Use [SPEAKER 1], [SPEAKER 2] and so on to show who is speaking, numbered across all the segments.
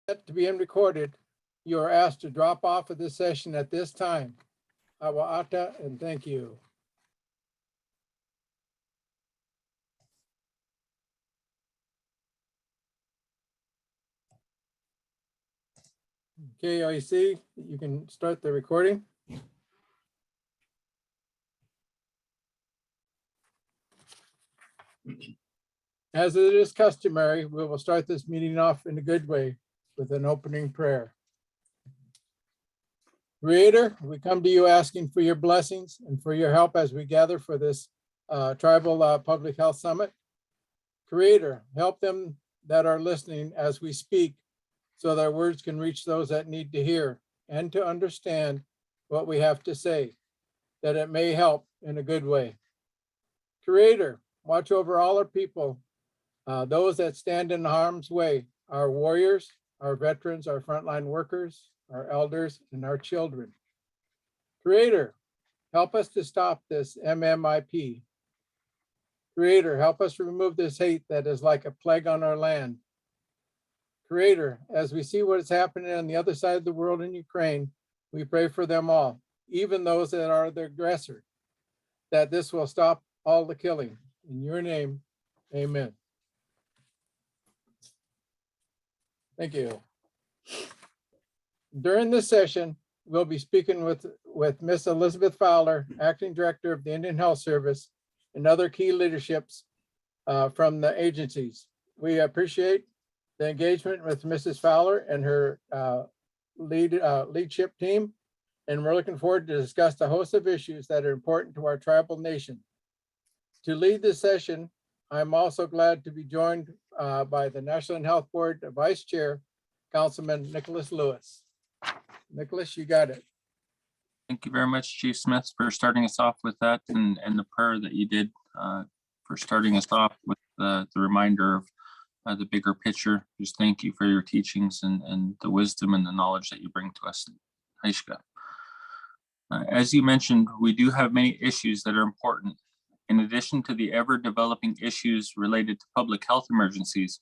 [SPEAKER 1] To be recorded, you are asked to drop off of this session at this time. Awa'ata, and thank you. Okay, I see you can start the recording. As it is customary, we will start this meeting off in a good way with an opening prayer. Creator, we come to you asking for your blessings and for your help as we gather for this Tribal Public Health Summit. Creator, help them that are listening as we speak so that our words can reach those that need to hear and to understand what we have to say, that it may help in a good way. Creator, watch over all our people, those that stand in harm's way, our warriors, our veterans, our frontline workers, our elders, and our children. Creator, help us to stop this MMIP. Creator, help us remove this hate that is like a plague on our land. Creator, as we see what is happening on the other side of the world in Ukraine, we pray for them all, even those that are the aggressor, that this will stop all the killing. In your name, amen. Thank you. During this session, we'll be speaking with Miss Elizabeth Fowler, Acting Director of the Indian Health Service, and other key leaderships from the agencies. We appreciate the engagement with Mrs. Fowler and her leadership team, and we're looking forward to discuss a host of issues that are important to our tribal nation. To lead this session, I'm also glad to be joined by the National Health Board Vice Chair, Councilman Nicholas Lewis. Nicholas, you got it.
[SPEAKER 2] Thank you very much, Chief Smith, for starting us off with that and the prayer that you did for starting us off with the reminder of the bigger picture. Just thank you for your teachings and the wisdom and the knowledge that you bring to us. Haishka. As you mentioned, we do have many issues that are important. In addition to the ever-developing issues related to public health emergencies,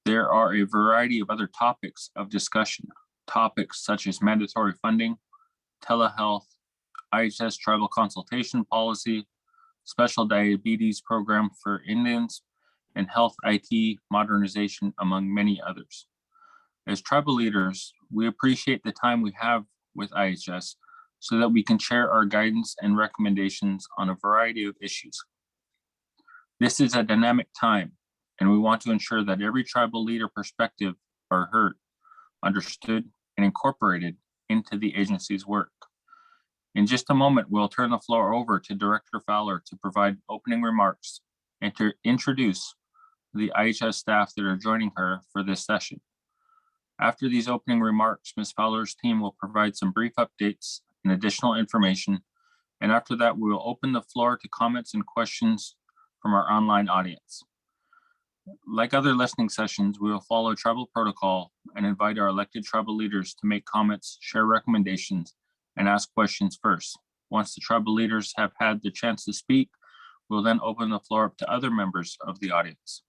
[SPEAKER 2] there are a variety of other topics of discussion. Topics such as mandatory funding, telehealth, IHS tribal consultation policy, special diabetes program for Indians, and health IT modernization, among many others. As tribal leaders, we appreciate the time we have with IHS so that we can share our guidance and recommendations on a variety of issues. This is a dynamic time, and we want to ensure that every tribal leader perspective are heard, understood, and incorporated into the agency's work. In just a moment, we'll turn the floor over to Director Fowler to provide opening remarks and to introduce the IHS staff that are joining her for this session. After these opening remarks, Ms. Fowler's team will provide some brief updates and additional information. And after that, we will open the floor to comments and questions from our online audience. Like other listening sessions, we will follow tribal protocol and invite our elected tribal leaders to make comments, share recommendations, and ask questions first. Once the tribal leaders have had the chance to speak, we'll then open the floor up to other members of the audience.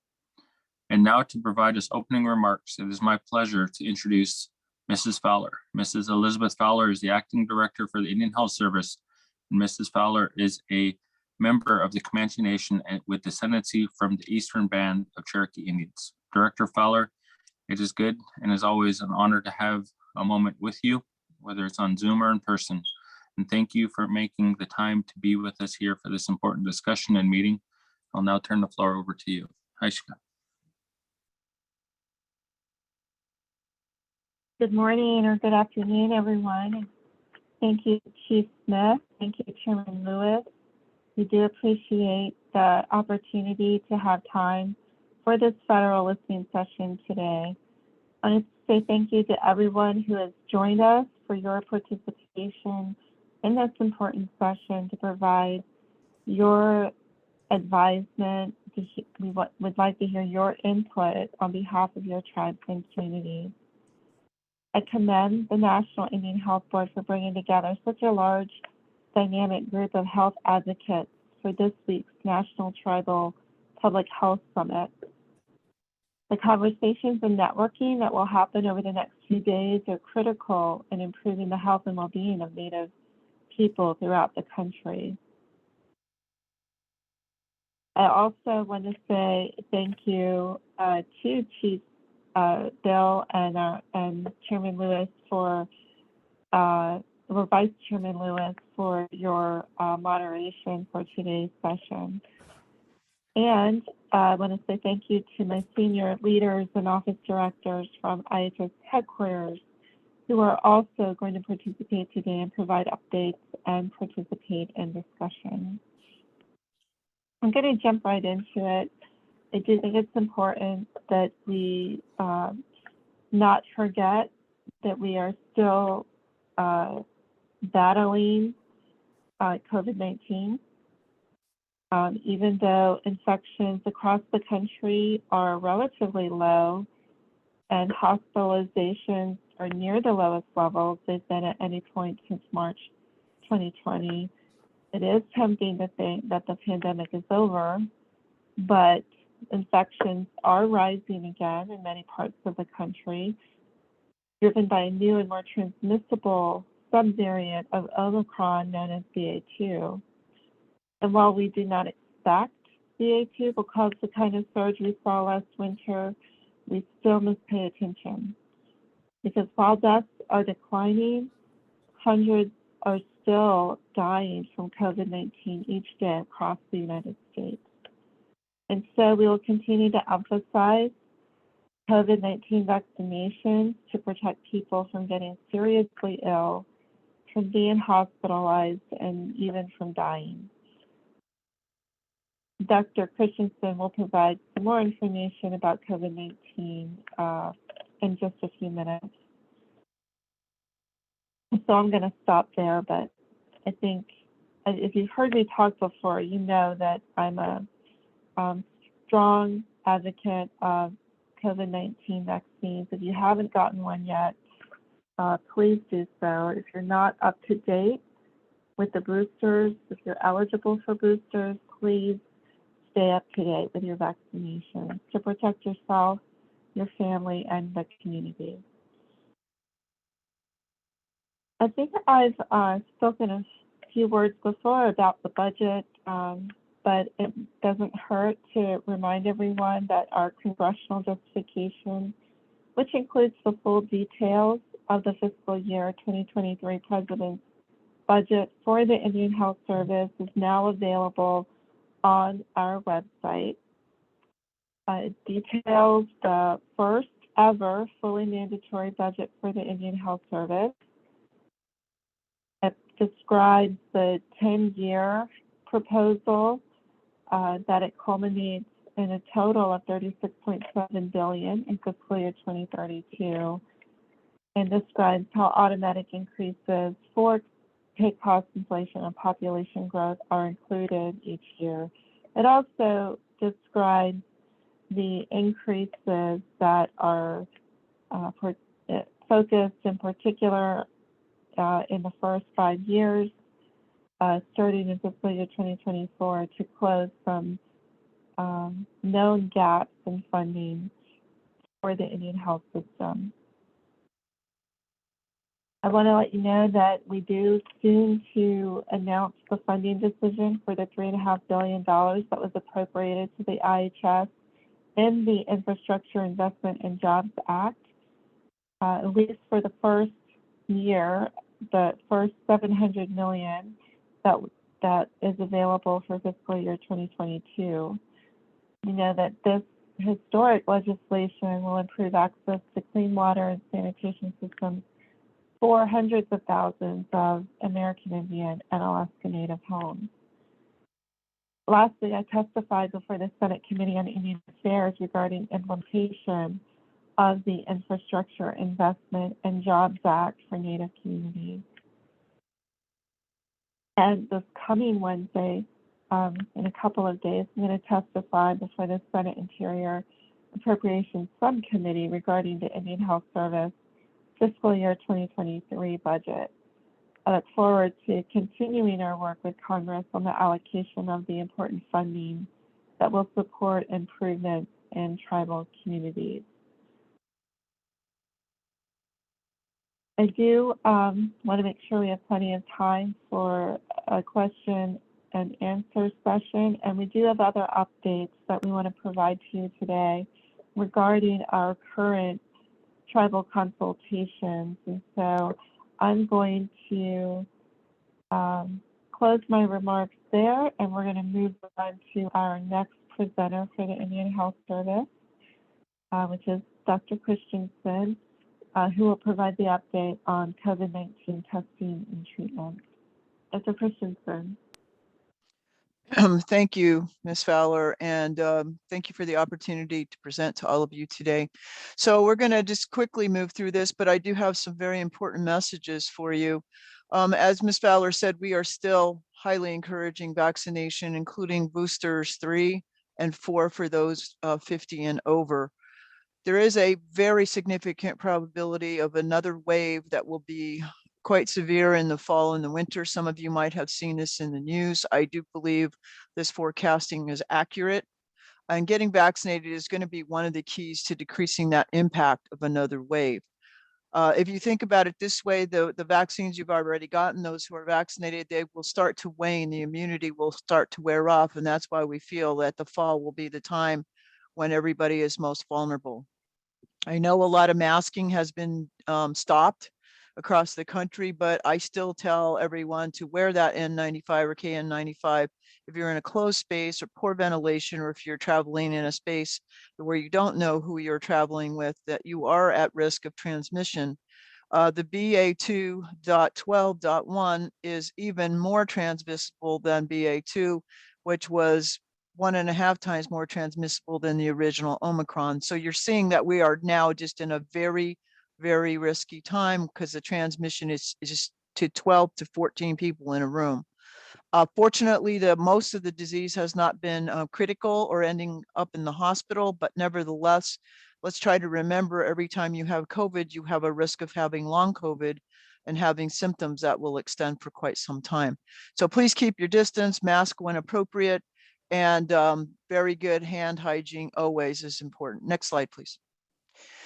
[SPEAKER 2] And now to provide us opening remarks, it is my pleasure to introduce Mrs. Fowler. Mrs. Elizabeth Fowler is the Acting Director for the Indian Health Service, and Mrs. Fowler is a member of the Comanche Nation and with descendancy from the Eastern Band of Cherokee Indians. Director Fowler, it is good and as always an honor to have a moment with you, whether it's on Zoom or in person. And thank you for making the time to be with us here for this important discussion and meeting. I'll now turn the floor over to you. Haishka.
[SPEAKER 3] Good morning or good afternoon, everyone. Thank you, Chief Smith. Thank you, Chairman Lewis. We do appreciate the opportunity to have time for this federal listening session today. I want to say thank you to everyone who has joined us for your participation in this important session to provide your advisement. We would like to hear your input on behalf of your tribes and communities. I commend the National Indian Health Board for bringing together such a large, dynamic group of health advocates for this week's National Tribal Public Health Summit. The conversations and networking that will happen over the next few days are critical in improving the health and well-being of Native people throughout the country. I also want to say thank you to Chief Bill and Chairman Lewis or Vice Chairman Lewis for your moderation for today's session. And I want to say thank you to my senior leaders and office directors from IHS headquarters who are also going to participate today and provide updates and participate in discussion. I'm going to jump right into it. I do think it's important that we not forget that we are still battling COVID-19. Even though infections across the country are relatively low and hospitalizations are near the lowest levels they've been at any point since March 2020, it is tempting to think that the pandemic is over, but infections are rising again in many parts of the country, driven by a new and more transmissible subvariant of Omicron known as BA2. And while we do not expect BA2 will cause the kind of surge we saw last winter, we still must pay attention. Because while deaths are declining, hundreds are still dying from COVID-19 each day across the United States. And so we will continue to emphasize COVID-19 vaccinations to protect people from getting seriously ill, from being hospitalized, and even from dying. Dr. Christensen will provide some more information about COVID-19 in just a few minutes. So I'm going to stop there, but I think if you've heard me talk before, you know that I'm a strong advocate of COVID-19 vaccines. If you haven't gotten one yet, please do so. If you're not up to date with the boosters, if you're eligible for boosters, please stay up to date with your vaccinations to protect yourself, your family, and the community. I think I've spoken a few words before about the budget, but it doesn't hurt to remind everyone that our congressional justification, which includes the full details of the fiscal year 2023 President's budget for the Indian Health Service, is now available on our website. It details the first ever fully mandatory budget for the Indian Health Service. It describes the 10-year proposal that it culminates in a total of $36.7 billion in fiscal year 2032, and describes how automatic increases for pay cost inflation and population growth are included each year. It also describes the increases that are focused in particular in the first 5 years, starting in fiscal year 2024, to close some known gaps in funding for the Indian health system. I want to let you know that we do soon to announce the funding decision for the $3.5 billion that was appropriated to the IHS in the Infrastructure Investment and Jobs Act, at least for the first year, the first $700 million that is available for fiscal year 2022. You know that this historic legislation will improve access to clean water and sanitation systems for hundreds of thousands of American Indian and Alaska Native homes. Lastly, I testified before the Senate Committee on Indian Affairs regarding implementation of the Infrastructure Investment and Jobs Act for Native communities. And this coming Wednesday, in a couple of days, I'm going to testify before the Senate Interior Appropriations Subcommittee regarding the Indian Health Service fiscal year 2023 budget. I look forward to continuing our work with Congress on the allocation of the important funding that will support improvements in tribal communities. I do want to make sure we have plenty of time for a question and answer session, and we do have other updates that we want to provide to you today regarding our current tribal consultations. And so I'm going to close my remarks there, and we're going to move on to our next presenter for the Indian Health Service, which is Dr. Christensen, who will provide the update on COVID-19 testing and treatment. Dr. Christensen.
[SPEAKER 4] Thank you, Ms. Fowler, and thank you for the opportunity to present to all of you today. So we're going to just quickly move through this, but I do have some very important messages for you. As Ms. Fowler said, we are still highly encouraging vaccination, including boosters 3 and 4 for those 50 and over. There is a very significant probability of another wave that will be quite severe in the fall and the winter. Some of you might have seen this in the news. I do believe this forecasting is accurate, and getting vaccinated is going to be one of the keys to decreasing that impact of another wave. If you think about it this way, the vaccines you've already gotten, those who are vaccinated, they will start to wane, the immunity will start to wear off, and that's why we feel that the fall will be the time when everybody is most vulnerable. I know a lot of masking has been stopped across the country, but I still tell everyone to wear that N95 or KN95 if you're in a closed space or poor ventilation, or if you're traveling in a space where you don't know who you're traveling with, that you are at risk of transmission. The BA2.12.1 is even more transmissible than BA2, which was 1.5 times more transmissible than the original Omicron. So you're seeing that we are now just in a very, very risky time, because the transmission is just to 12 to 14 people in a room. Fortunately, most of the disease has not been critical or ending up in the hospital, but nevertheless, let's try to remember every time you have COVID, you have a risk of having long COVID and having symptoms that will extend for quite some time. So please keep your distance, mask when appropriate, and very good hand hygiene always is important. Next slide, please.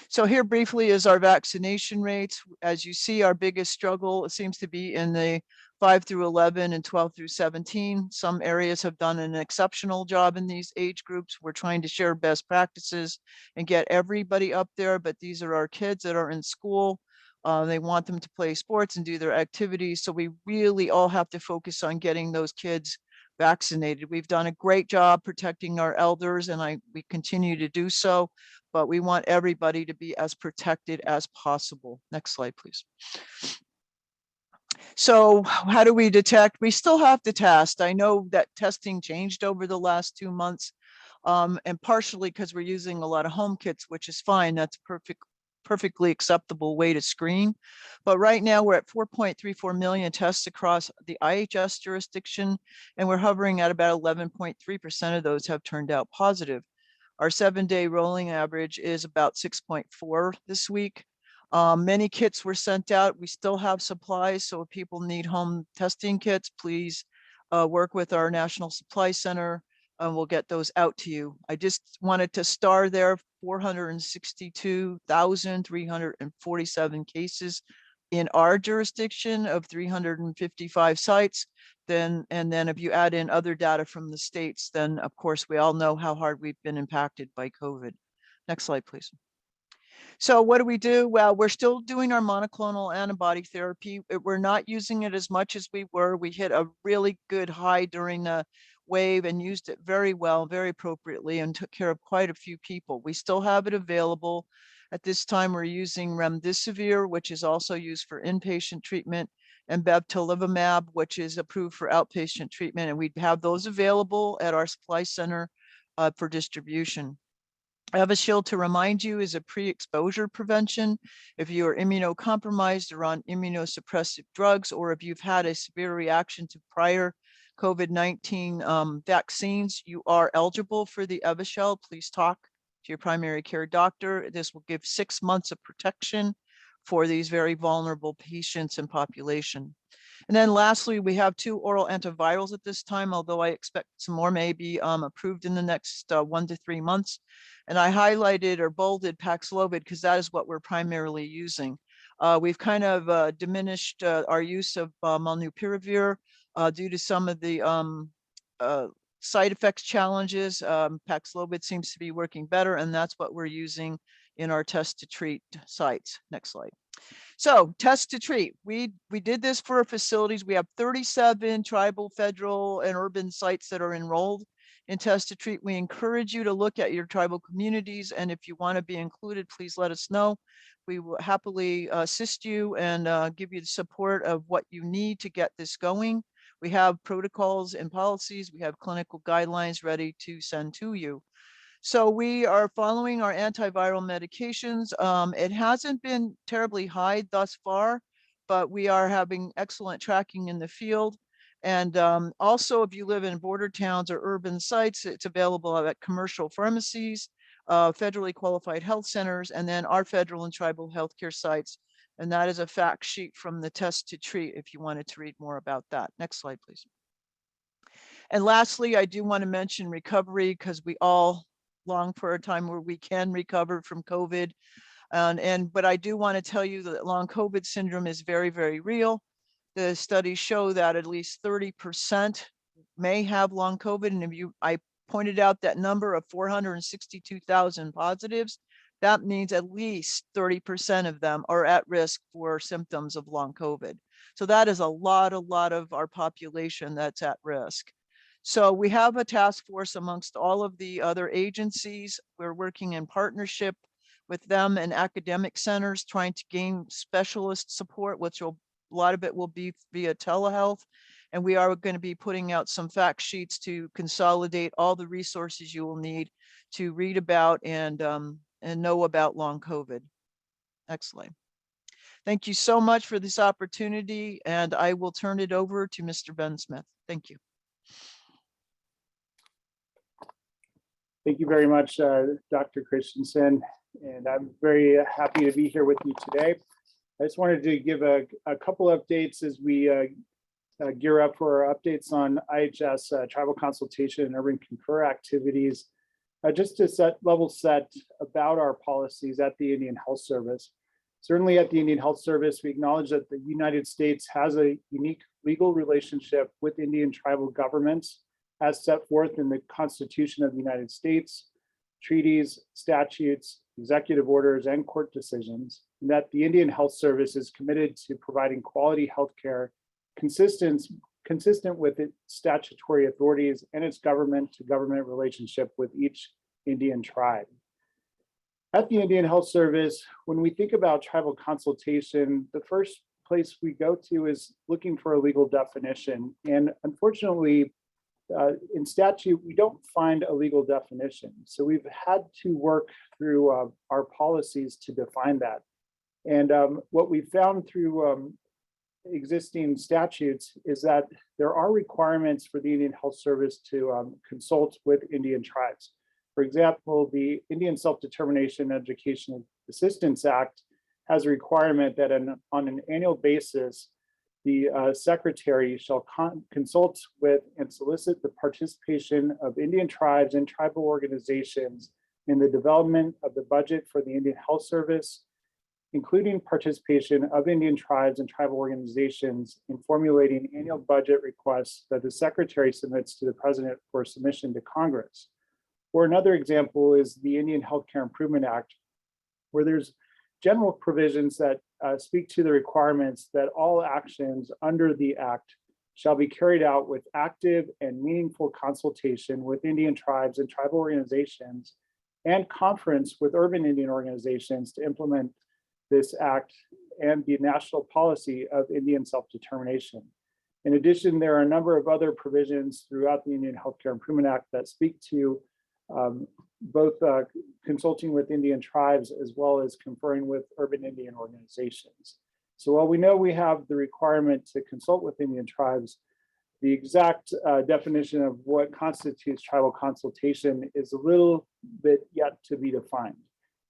[SPEAKER 4] So here briefly is our vaccination rates. As you see, our biggest struggle seems to be in the 5 through 11 and 12 through 17. Some areas have done an exceptional job in these age groups. We're trying to share best practices and get everybody up there, but these are our kids that are in school. They want them to play sports and do their activities. So we really all have to focus on getting those kids vaccinated. We've done a great job protecting our elders, and we continue to do so, but we want everybody to be as protected as possible. Next slide, please. So how do we detect? We still have to test. I know that testing changed over the last 2 months, and partially because we're using a lot of home kits, which is fine. That's perfectly acceptable way to screen. But right now we're at 4.34 million tests across the IHS jurisdiction, and we're hovering at about 11.3% of those have turned out positive. Our 7-day rolling average is about 6.4 this week. Many kits were sent out. We still have supplies, so if people need home testing kits, please work with our National Supply Center, and we'll get those out to you. I just wanted to star there 462,347 cases in our jurisdiction of 355 sites. And then if you add in other data from the states, then of course we all know how hard we've been impacted by COVID. Next slide, please. So what do we do? Well, we're still doing our monoclonal antibody therapy. We're not using it as much as we were. We hit a really good high during the wave and used it very well, very appropriately, and took care of quite a few people. We still have it available. At this time, we're using remdesivir, which is also used for inpatient treatment, and bebtelovimab, which is approved for outpatient treatment. And we have those available at our supply center for distribution. Evishield, to remind you, is a pre-exposure prevention. If you are immunocompromised or on immunosuppressive drugs, or if you've had a severe reaction to prior COVID-19 vaccines, you are eligible for the Evishield. Please talk to your primary care doctor. This will give 6 months of protection for these very vulnerable patients and population. And then lastly, we have 2 oral antivirals at this time, although I expect some more may be approved in the next 1 to 3 months. And I highlighted or bolded Paxlovid because that is what we're primarily using. We've kind of diminished our use of molnupiravir due to some of the side effects challenges. Paxlovid seems to be working better, and that's what we're using in our test to treat sites. Next slide. So test to treat, we did this for our facilities. We have 37 tribal, federal, and urban sites that are enrolled in test to treat. We encourage you to look at your tribal communities, and if you want to be included, please let us know. We will happily assist you and give you the support of what you need to get this going. We have protocols and policies. We have clinical guidelines ready to send to you. So we are following our antiviral medications. It hasn't been terribly high thus far, but we are having excellent tracking in the field. And also, if you live in border towns or urban sites, it's available at commercial pharmacies, federally qualified health centers, and then our federal and tribal healthcare sites. And that is a fact sheet from the test to treat if you wanted to read more about that. Next slide, please. And lastly, I do want to mention recovery because we all long for a time where we can recover from COVID. But I do want to tell you that long COVID syndrome is very, very real. The studies show that at least 30% may have long COVID. And I pointed out that number of 462,000 positives. That means at least 30% of them are at risk for symptoms of long COVID. So that is a lot of our population that's at risk. So we have a task force amongst all of the other agencies. We're working in partnership with them and academic centers, trying to gain specialist support, which a lot of it will be via telehealth. And we are going to be putting out some fact sheets to consolidate all the resources you will need to read about and know about long COVID. Excellent. Thank you so much for this opportunity, and I will turn it over to Mr. Ben Smith. Thank you.
[SPEAKER 5] Thank you very much, Dr. Christensen, and I'm very happy to be here with you today. I just wanted to give a couple updates as we gear up for our updates on IHS tribal consultation and urban confer activities, just to level set about our policies at the Indian Health Service. Certainly at the Indian Health Service, we acknowledge that the United States has a unique legal relationship with Indian tribal governments as set forth in the Constitution of the United States, treaties, statutes, executive orders, and court decisions, and that the Indian Health Service is committed to providing quality health care consistent with its statutory authorities and its government-to-government relationship with each Indian tribe. At the Indian Health Service, when we think about tribal consultation, the first place we go to is looking for a legal definition. And unfortunately, in statute, we don't find a legal definition. So we've had to work through our policies to define that. And what we found through existing statutes is that there are requirements for the Indian Health Service to consult with Indian tribes. For example, the Indian Self-Determination Education Assistance Act has a requirement that on an annual basis, the secretary shall consult with and solicit the participation of Indian tribes and tribal organizations in the development of the budget for the Indian Health Service, including participation of Indian tribes and tribal organizations in formulating annual budget requests that the secretary submits to the president for submission to Congress. Or another example is the Indian Healthcare Improvement Act, where there's general provisions that speak to the requirements that all actions under the act shall be carried out with active and meaningful consultation with Indian tribes and tribal organizations and conference with urban Indian organizations to implement this act and the national policy of Indian self-determination. In addition, there are a number of other provisions throughout the Indian Healthcare Improvement Act that speak to both consulting with Indian tribes as well as conferring with urban Indian organizations. So while we know we have the requirement to consult with Indian tribes, the exact definition of what constitutes tribal consultation is a little bit yet to be defined.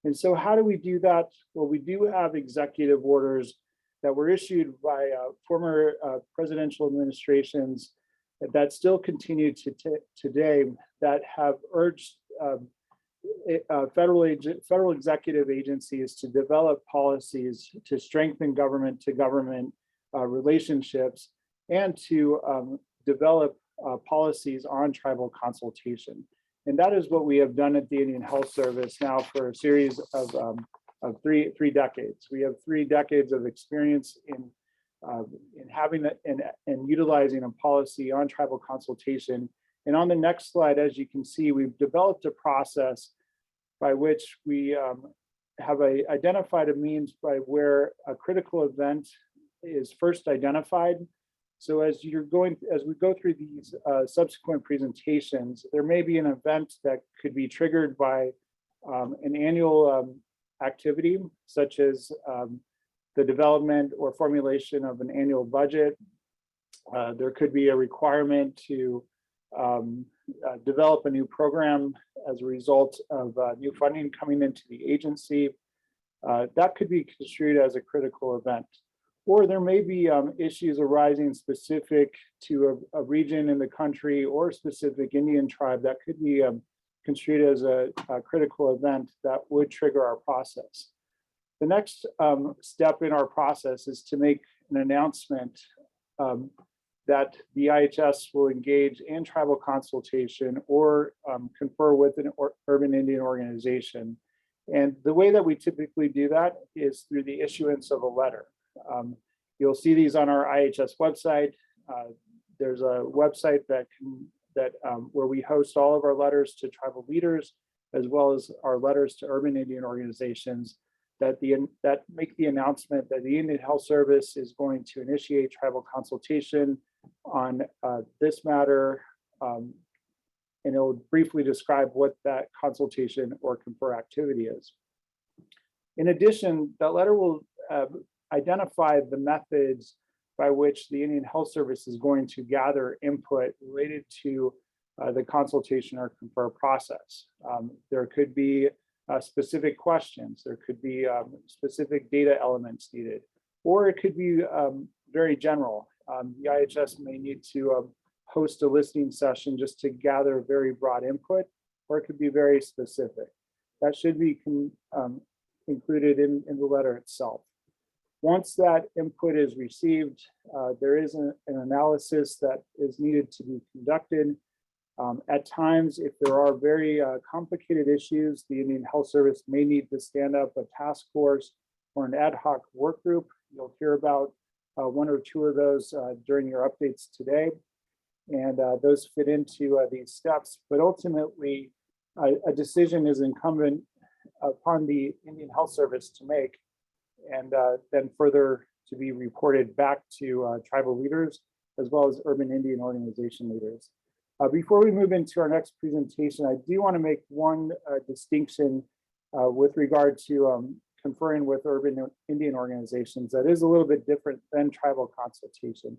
[SPEAKER 5] And so how do we do that? Well, we do have executive orders that were issued by former presidential administrations that still continue to today, that have urged federal executive agencies to develop policies to strengthen government to government relationships, and to develop policies on tribal consultation. And that is what we have done at the Indian Health Service now for a series of three decades. We have 3 decades of experience in having and utilizing a policy on tribal consultation. And on the next slide, as you can see, we've developed a process by which we have identified a means by where a critical event is first identified. So as we go through these subsequent presentations, there may be an event that could be triggered by an annual activity, such as the development or formulation of an annual budget. There could be a requirement to develop a new program as a result of new funding coming into the agency. That could be construed as a critical event. Or there may be issues arising specific to a region in the country or a specific Indian tribe that could be construed as a critical event that would trigger our process. The next step in our process is to make an announcement that the IHS will engage in tribal consultation or confer with an urban Indian organization. And the way that we typically do that is through the issuance of a letter. You'll see these on our IHS website. There's a website where we host all of our letters to tribal leaders, as well as our letters to urban Indian organizations that make the announcement that the Indian Health Service is going to initiate tribal consultation on this matter, and it will briefly describe what that consultation or confer activity is. In addition, that letter will identify the methods by which the Indian Health Service is going to gather input related to the consultation or confer process. There could be specific questions, there could be specific data elements needed, or it could be very general. The IHS may need to host a listening session just to gather very broad input, or it could be very specific. That should be included in the letter itself. Once that input is received, there is an analysis that is needed to be conducted. At times, if there are very complicated issues, the Indian Health Service may need to stand up a task force or an ad hoc work group. You'll hear about 1 or 2 of those during your updates today. And those fit into these steps. But ultimately, a decision is incumbent upon the Indian Health Service to make, and then further to be reported back to tribal leaders, as well as urban Indian organization leaders. Before we move into our next presentation, I do want to make one distinction with regard to conferring with urban Indian organizations that is a little bit different than tribal consultation.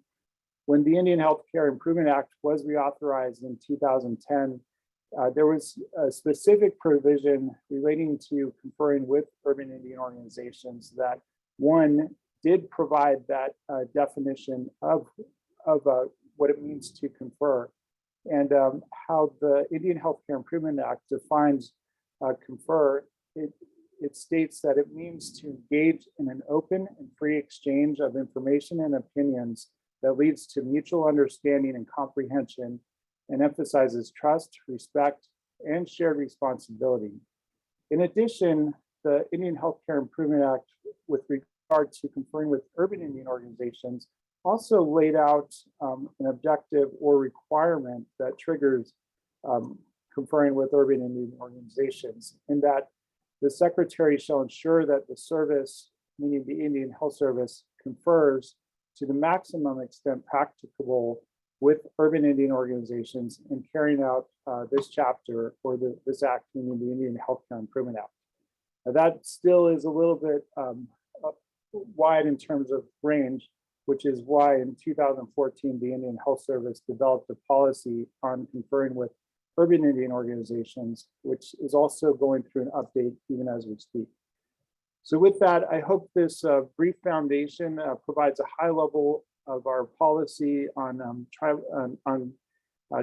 [SPEAKER 5] When the Indian Healthcare Improvement Act was reauthorized in 2010, there was a specific provision relating to conferring with urban Indian organizations that, one, did provide that definition of what it means to confer, and how the Indian Healthcare Improvement Act defines confer. It states that it means to engage in an open and free exchange of information and opinions that leads to mutual understanding and comprehension, and emphasizes trust, respect, and shared responsibility. In addition, the Indian Healthcare Improvement Act, with regard to conferring with urban Indian organizations, also laid out an objective or requirement that triggers conferring with urban Indian organizations, in that the Secretary shall ensure that the service, meaning the Indian Health Service, confers to the maximum extent practicable with urban Indian organizations in carrying out this chapter, or this act, meaning the Indian Healthcare Improvement Act. Now, that still is a little bit wide in terms of range, which is why in 2014, the Indian Health Service developed a policy on conferring with urban Indian organizations, which is also going through an update even as we speak. So with that, I hope this brief foundation provides a high level of our policy on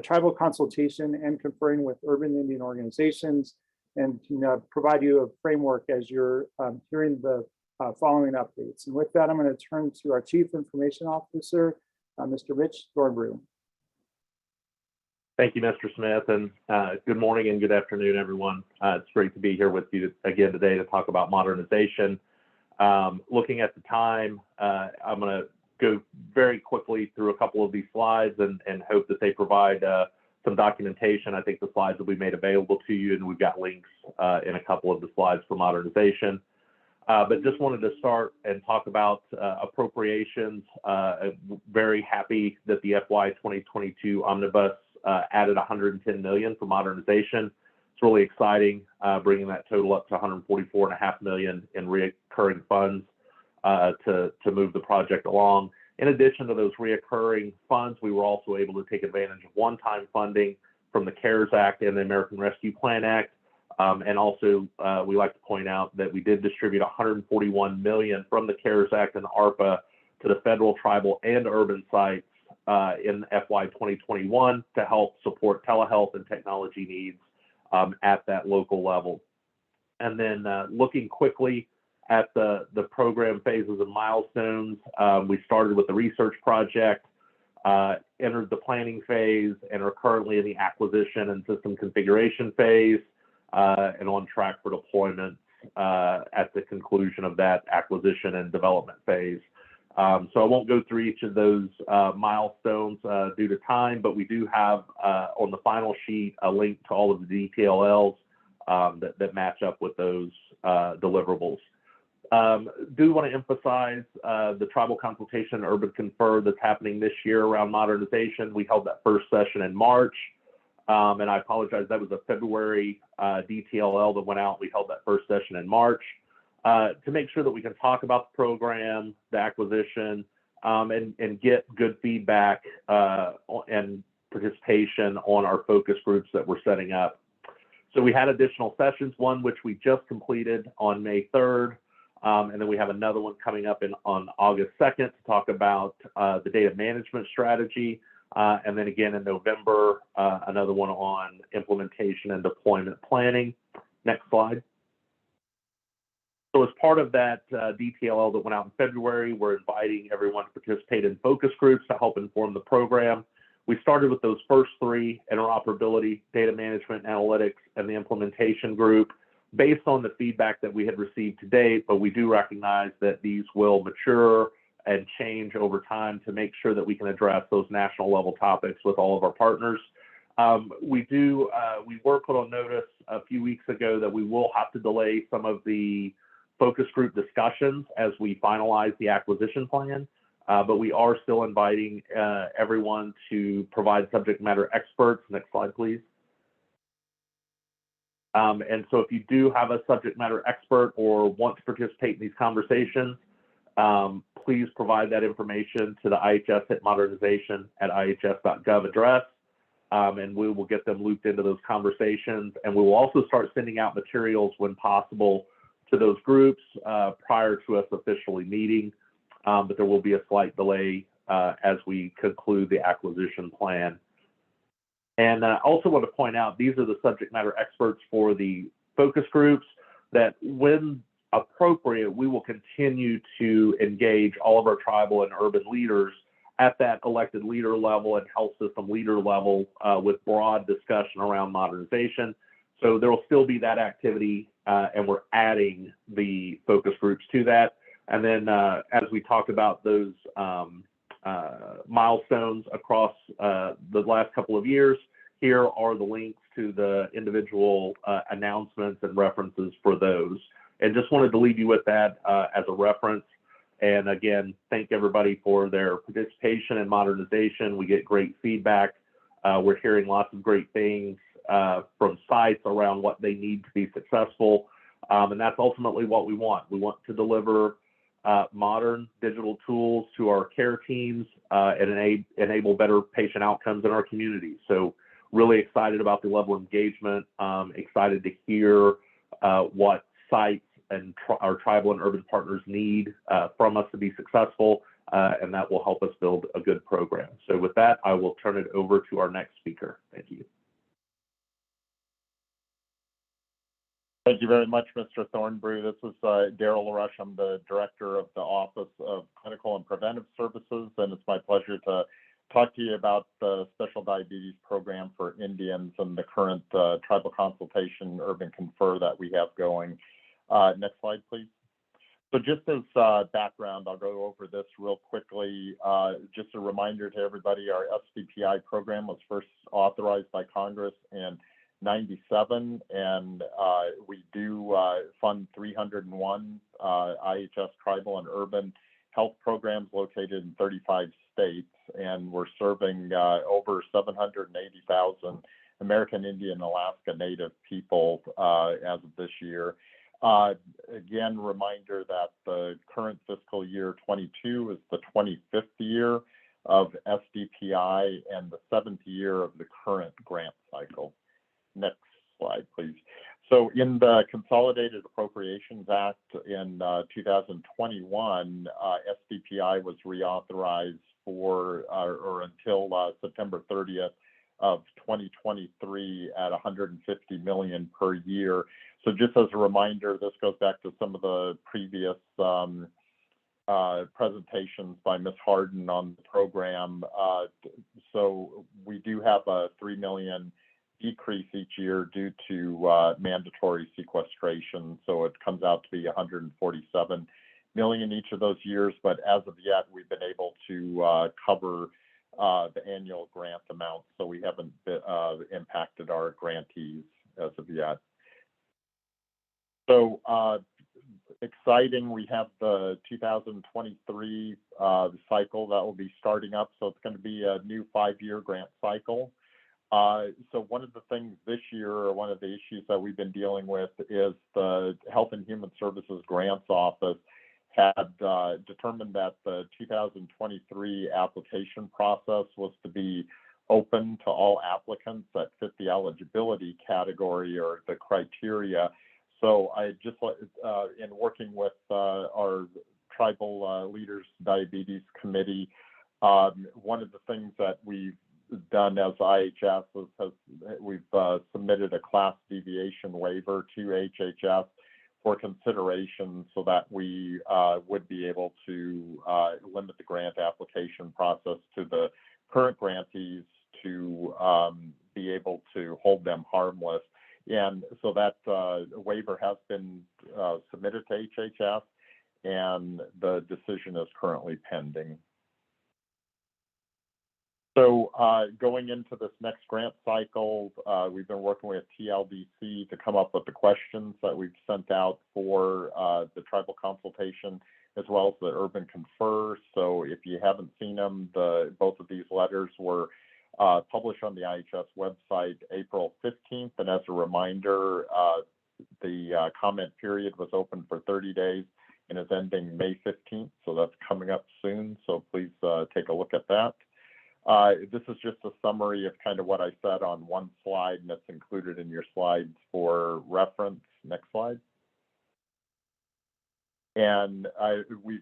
[SPEAKER 5] tribal consultation and conferring with urban Indian organizations, and can provide you a framework as you're hearing the following updates. And with that, I'm going to turn to our Chief Information Officer, Mr. Mitch Thornbrew.
[SPEAKER 6] Thank you, Mr. Smith, and good morning and good afternoon, everyone. It's great to be here with you again today to talk about modernization. Looking at the time, I'm going to go very quickly through a couple of these slides and hope that they provide some documentation. I think the slides will be made available to you, and we've got links in a couple of the slides for modernization. But just wanted to start and talk about appropriations. Very happy that the FY 2022 Omnibus added $110 million for modernization. It's really exciting, bringing that total up to $144.5 million in recurring funds to move the project along. In addition to those reoccurring funds, we were also able to take advantage of one-time funding from the CARES Act and the American Rescue Plan Act. And also, we like to point out that we did distribute $141 million from the CARES Act and ARPA to the federal, tribal, and urban sites in FY 2021 to help support telehealth and technology needs at that local level. And then looking quickly at the program phases and milestones, we started with the research project, entered the planning phase, and are currently in the acquisition and system configuration phase, and on track for deployment at the conclusion of that acquisition and development phase. So I won't go through each of those milestones due to time, but we do have on the final sheet a link to all of the DTLLs that match up with those deliverables. Do want to emphasize the tribal consultation and urban confer that's happening this year around modernization. We held that first session in March, and I apologize, that was a February DTLL that went out. We held that first session in March. To make sure that we can talk about the program, the acquisition, and get good feedback and participation on our focus groups that we're setting up. So we had additional sessions, one which we just completed on May 3rd, and then we have another one coming up on August 2nd to talk about the data management strategy, and then again in November, another one on implementation and deployment planning. Next slide. So as part of that DTLL that went out in February, we're inviting everyone to participate in focus groups to help inform the program. We started with those first three: interoperability, data management, analytics, and the implementation group, based on the feedback that we had received to date, but we do recognize that these will mature and change over time to make sure that we can address those national level topics with all of our partners. We were put on notice a few weeks ago that we will have to delay some of the focus group discussions as we finalize the acquisition plan, but we are still inviting everyone to provide subject matter experts. Next slide, please. And so if you do have a subject matter expert or want to participate in these conversations, please provide that information to the IHS modernization@ihs.gov address, and we will get them looped into those conversations. And we will also start sending out materials when possible to those groups prior to us officially meeting, but there will be a slight delay as we conclude the acquisition plan. And I also want to point out, these are the subject matter experts for the focus groups that, when appropriate, we will continue to engage all of our tribal and urban leaders at that elected leader level and health system leader level with broad discussion around modernization. So there will still be that activity, and we're adding the focus groups to that. And then as we talked about those milestones across the last couple of years, here are the links to the individual announcements and references for those. And just wanted to leave you with that as a reference. And again, thank everybody for their participation in modernization. We get great feedback. We're hearing lots of great things from sites around what they need to be successful. And that's ultimately what we want. We want to deliver modern digital tools to our care teams and enable better patient outcomes in our communities. So really excited about the level of engagement, excited to hear what sites our tribal and urban partners need from us to be successful, and that will help us build a good program. So with that, I will turn it over to our next speaker. Thank you.
[SPEAKER 7] Thank you very much, Mr. Thornbrew. This is Daryl Larush. I'm the Director of the Office of Clinical and Preventive Services, and it's my pleasure to talk to you about the Special Diabetes Program for Indians and the current Tribal Consultation Urban Confer that we have going. Next slide, please. So just as background, I'll go over this real quickly. Just a reminder to everybody, our SDPI program was first authorized by Congress in '97, and we do fund 301 IHS tribal and urban health programs located in 35 states, and we're serving over 780,000 American Indian Alaska Native people as of this year. Again, reminder that the current fiscal year 22 is the 25th year of SDPI and the 7th year of the current grant cycle. Next slide, please. So in the Consolidated Appropriations Act in 2021, SDPI was reauthorized for or until September 30th of 2023 at $150 million per year. So just as a reminder, this goes back to some of the previous presentations by Ms. Harden on the program. So we do have a $3 million decrease each year due to mandatory sequestration. So it comes out to be $147 million each of those years. But as of yet, we've been able to cover the annual grant amount. So we haven't impacted our grantees as of yet. So exciting, we have the 2023 cycle that will be starting up. So it's going to be a new 5-year grant cycle. So one of the things this year, or one of the issues that we've been dealing with, is the Health and Human Services Grants Office had determined that the 2023 application process was to be open to all applicants that fit the eligibility category or the criteria. So I just, in working with our Tribal Leaders Diabetes Committee, one of the things that we've done as IHS is we've submitted a class deviation waiver to HHS for consideration so that we would be able to limit the grant application process to the current grantees to be able to hold them harmless. And so that waiver has been submitted to HHS, and the decision is currently pending. So going into this next grant cycle, we've been working with TLDC to come up with the questions that we've sent out for the tribal consultation, as well as the urban confer. So if you haven't seen them, both of these letters were published on the IHS website April 15th. And as a reminder, the comment period was open for 30 days and is ending May 15th. So that's coming up soon. So please take a look at that. This is just a summary of kind of what I said on one slide, and it's included in your slides for reference. Next slide. And we've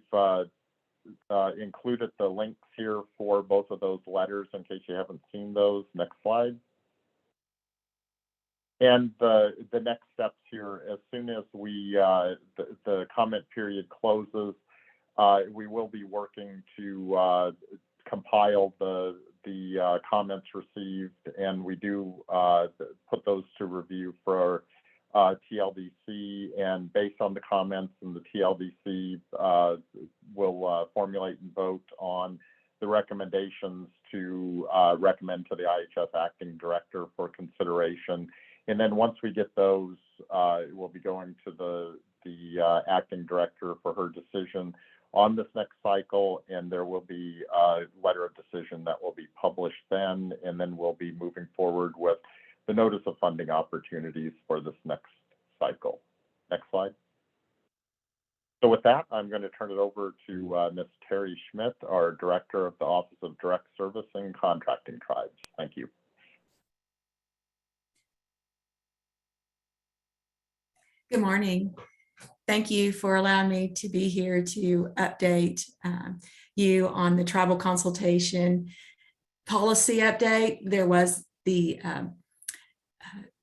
[SPEAKER 7] included the links here for both of those letters in case you haven't seen those. Next slide. And the next steps here, as soon as we the comment period closes, we will be working to compile the comments received, and we do put those to review for TLDC, and based on the comments and the TLDC will formulate and vote on the recommendations to recommend to the IHS acting director for consideration. And then once we get those, we'll be going to the acting director for her decision on this next cycle, and there will be a letter of decision that will be published then, and then we'll be moving forward with the notice of funding opportunities for this next cycle. Next slide. So with that, I'm going to turn it over to Ms. Terry Schmidt, our Director of the Office of Direct Service and Contracting Tribes. Thank you.
[SPEAKER 8] Good morning. Thank you for allowing me to be here to update you on the tribal consultation policy update. There was the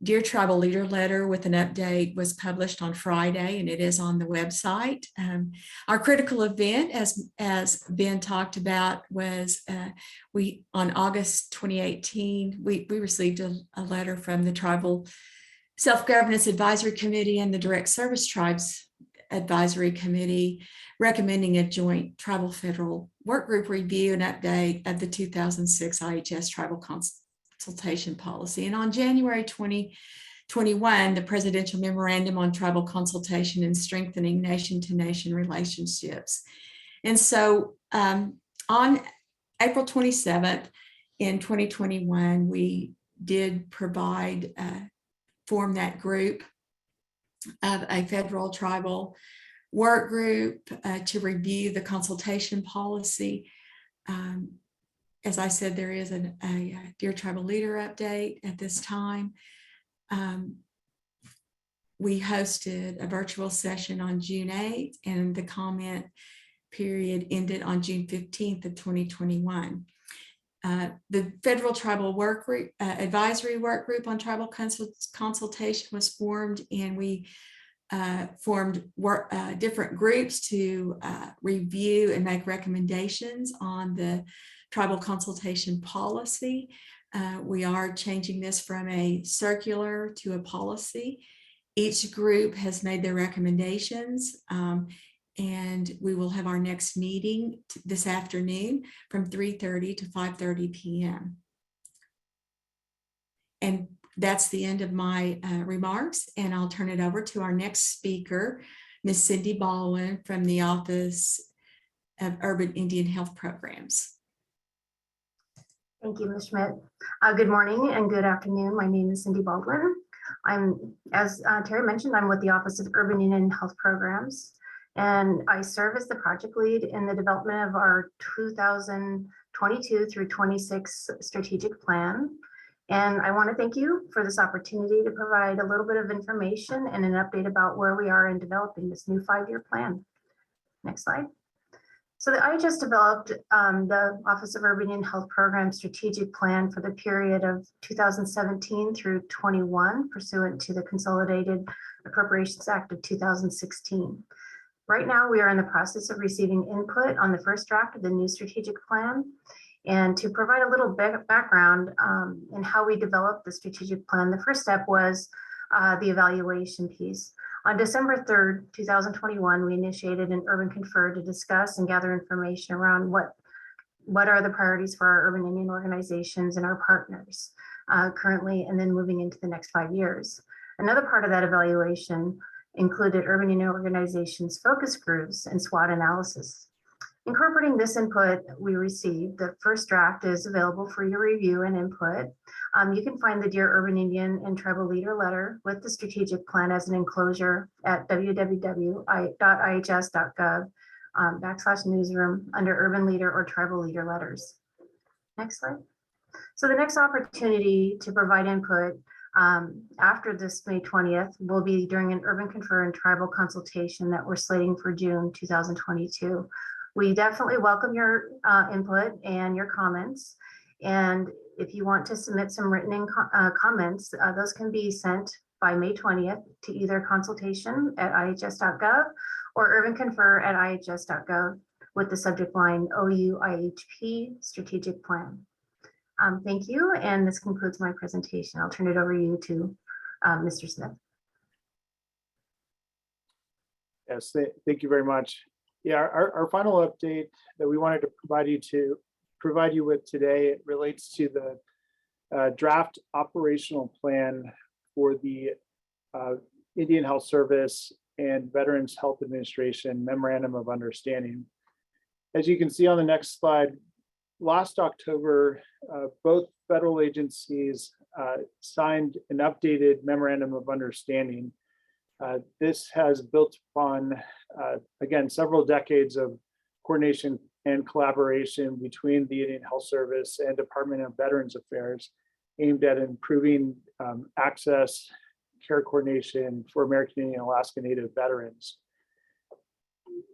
[SPEAKER 8] Dear Tribal Leader letter with an update was published on Friday, and it is on the website. Our critical event, as Ben talked about, was on August 2018, we received a letter from the Tribal Self-Governance Advisory Committee and the Direct Service Tribes Advisory Committee recommending a joint tribal federal work group review and update of the 2006 IHS tribal consultation policy. And on January 2021, the Presidential Memorandum on Tribal Consultation and Strengthening Nation-to-Nation Relationships. And so on April 27th in 2021, we did provide form that group of a federal tribal work group to review the consultation policy. As I said, there is a Dear Tribal Leader update at this time. We hosted a virtual session on June 8th, and the comment period ended on June 15th of 2021. The Federal Tribal Work Group, Advisory Work Group on Tribal Consultation was formed, and we formed different groups to review and make recommendations on the tribal consultation policy. We are changing this from a circular to a policy. Each group has made their recommendations, and we will have our next meeting this afternoon from 3:30 to 5:30 p.m. And that's the end of my remarks, and I'll turn it over to our next speaker, Ms. Cindy Baldwin from the Office of Urban Indian Health Programs.
[SPEAKER 9] Thank you, Ms. Schmidt. Good morning and good afternoon. My name is Cindy Baldwin. As Terry mentioned, I'm with the Office of Urban Indian Health Programs, and I serve as the project lead in the development of our 2022 through 26 strategic plan. And I want to thank you for this opportunity to provide a little bit of information and an update about where we are in developing this new 5-year plan. Next slide. So the IHS developed the Office of Urban Indian Health Program strategic plan for the period of 2017 through 21 pursuant to the Consolidated Appropriations Act of 2016. Right now, we are in the process of receiving input on the first draft of the new strategic plan. And to provide a little background in how we developed the strategic plan, the first step was the evaluation piece. On December 3rd, 2021, we initiated an urban confer to discuss and gather information around what are the priorities for our urban Indian organizations and our partners currently, and then moving into the next 5 years. Another part of that evaluation included urban Indian organizations, focus groups, and SWOT analysis. Incorporating this input we received, the first draft is available for your review and input. You can find the Dear Urban Indian and Tribal Leader letter with the strategic plan as an enclosure at www.ihs.gov/newsroom under Urban Leader or Tribal Leader letters. Next slide. So the next opportunity to provide input after this May 20th will be during an urban confer and tribal consultation that we're slating for June 2022. We definitely welcome your input and your comments. And if you want to submit some written comments, those can be sent by May 20th to either consultation@ihs.gov or urbanconfer@ihs.gov with the subject line OU-IHP Strategic Plan. Thank you, and this concludes my presentation. I'll turn it over to you to Mr. Smith.
[SPEAKER 5] Yes, thank you very much. Yeah, our final update that we wanted to provide you with today, it relates to the draft operational plan for the Indian Health Service and Veterans Health Administration Memorandum of Understanding. As you can see on the next slide, last October, both federal agencies signed an updated Memorandum of Understanding. This has built upon, again, several decades of coordination and collaboration between the Indian Health Service and Department of Veterans Affairs, aimed at improving access, care coordination for American Indian and Alaska Native veterans.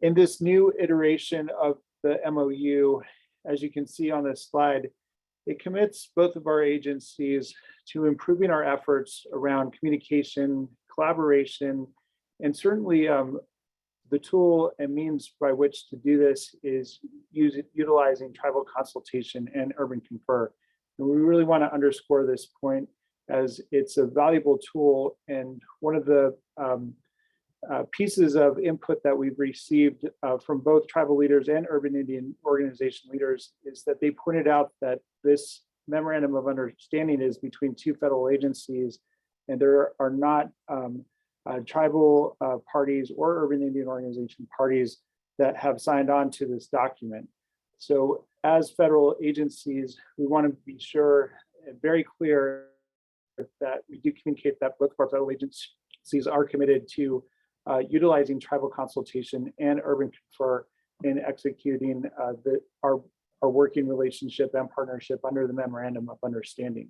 [SPEAKER 5] in this new iteration of the MOU, as you can see on this slide, it commits both of our agencies to improving our efforts around communication, collaboration, and certainly the tool and means by which to do this is utilizing tribal consultation and urban confer. And we really want to underscore this point as it's a valuable tool, and one of the pieces of input that we've received from both tribal leaders and urban Indian organization leaders is that they pointed out that this memorandum of understanding is between two federal agencies, and there are not tribal parties or urban Indian organization parties that have signed on to this document. So as federal agencies, we want to be sure and very clear that we do communicate that both of our federal agencies are committed to utilizing tribal consultation and urban confer in executing our working relationship and partnership under the Memorandum of Understanding.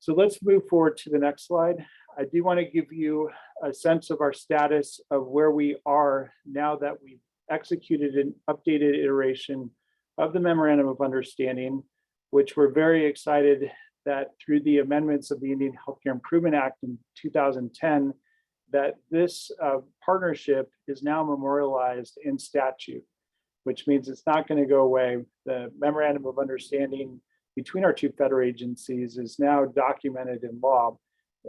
[SPEAKER 5] So let's move forward to the next slide. I do want to give you a sense of our status of where we are now that we've executed an updated iteration of the Memorandum of Understanding, which we're very excited that through the amendments of the Indian Healthcare Improvement Act in 2010, that this partnership is now memorialized in statute, which means it's not going to go away. The Memorandum of Understanding between our two federal agencies is now documented in law.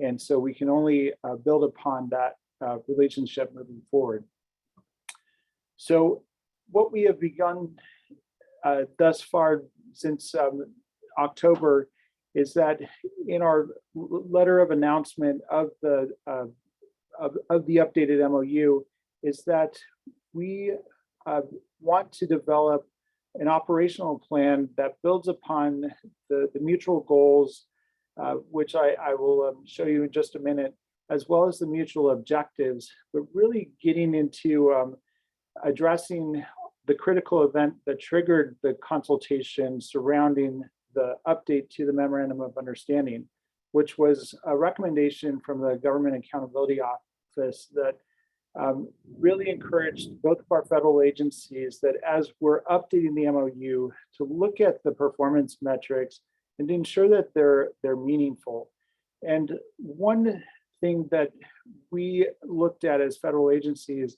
[SPEAKER 5] And so we can only build upon that relationship moving forward. So what we have begun thus far since October is that in our letter of announcement of the updated MOU is that we want to develop an operational plan that builds upon the mutual goals, which I will show you in just a minute, as well as the mutual objectives, but really getting into addressing the critical event that triggered the consultation surrounding the update to the Memorandum of Understanding, which was a recommendation from the Government Accountability Office that really encouraged both of our federal agencies that as we're updating the MOU to look at the performance metrics and to ensure that they're meaningful. And one thing that we looked at as federal agencies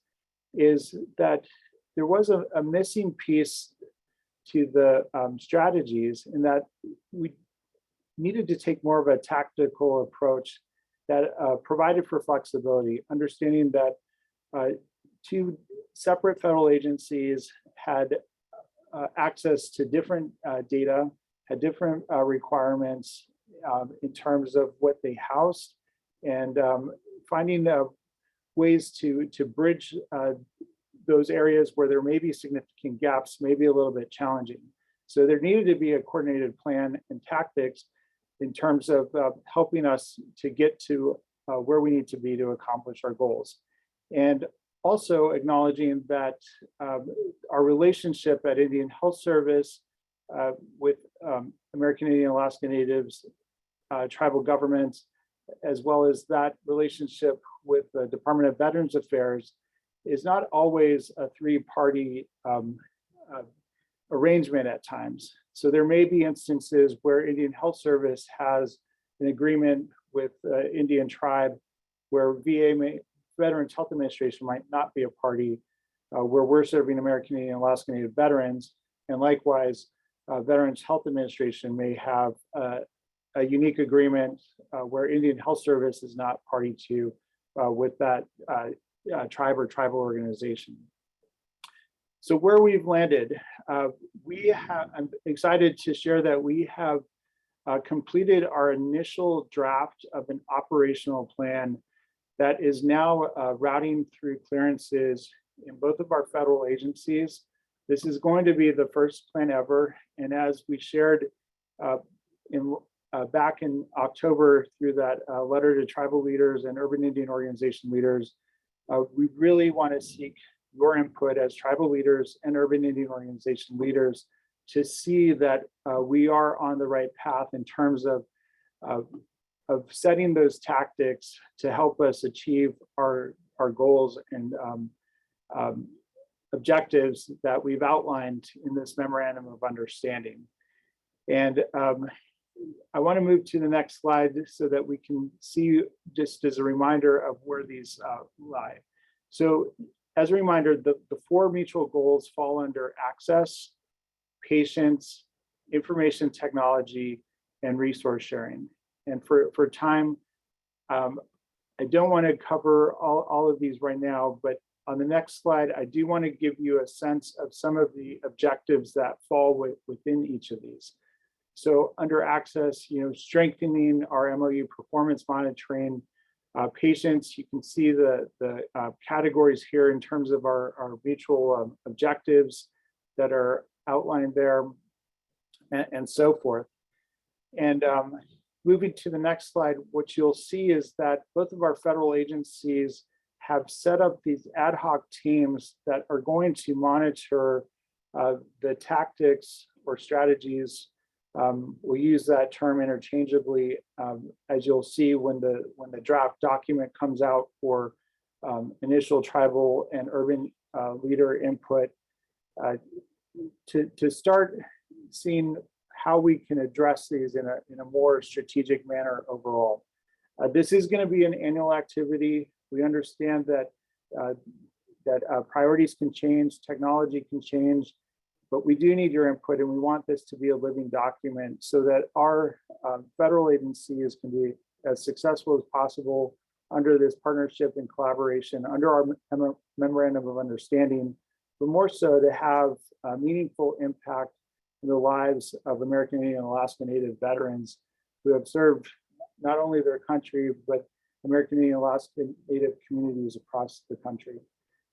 [SPEAKER 5] is that there was a missing piece to the strategies, in that we needed to take more of a tactical approach that provided for flexibility, understanding that two separate federal agencies had access to different data, had different requirements in terms of what they housed, and finding ways to bridge those areas where there may be significant gaps, may be a little bit challenging. So there needed to be a coordinated plan and tactics in terms of helping us to get to where we need to be to accomplish our goals. And also acknowledging that our relationship at Indian Health Service with American Indian Alaska Natives, tribal governments, as well as that relationship with the Department of Veterans Affairs is not always a three-party arrangement at times. So there may be instances where Indian Health Service has an agreement with Indian tribe where Veterans Health Administration might not be a party, where we're serving American Indian Alaska Native veterans. And likewise, Veterans Health Administration may have a unique agreement where Indian Health Service is not party to with that tribe or tribal organization. So where we've landed, I'm excited to share that we have completed our initial draft of an operational plan that is now routing through clearances in both of our federal agencies. This is going to be the first plan ever. And as we shared back in October through that letter to tribal leaders and urban Indian organization leaders, we really want to seek your input as tribal leaders and urban Indian organization leaders to see that we are on the right path in terms of setting those tactics to help us achieve our goals and objectives that we've outlined in this memorandum of understanding. And I want to move to the next slide so that we can see, just as a reminder of where these lie. So as a reminder, the four mutual goals fall under access, patients, information technology, and resource sharing. And for time, I don't want to cover all of these right now, but on the next slide, I do want to give you a sense of some of the objectives that fall within each of these. So under access, strengthening our MOU performance monitoring, patients, you can see the categories here in terms of our mutual objectives that are outlined there, and so forth. And moving to the next slide, what you'll see is that both of our federal agencies have set up these ad hoc teams that are going to monitor the tactics or strategies. We use that term interchangeably, as you'll see when the draft document comes out for initial tribal and urban leader input, to start seeing how we can address these in a more strategic manner overall. This is going to be an annual activity. We understand that priorities can change, technology can change, but we do need your input, and we want this to be a living document so that our federal agencies can be as successful as possible under this partnership and collaboration, under our memorandum of understanding, but more so to have a meaningful impact in the lives of American Indian and Alaska Native veterans who have served not only their country, but American Indian and Alaska Native communities across the country.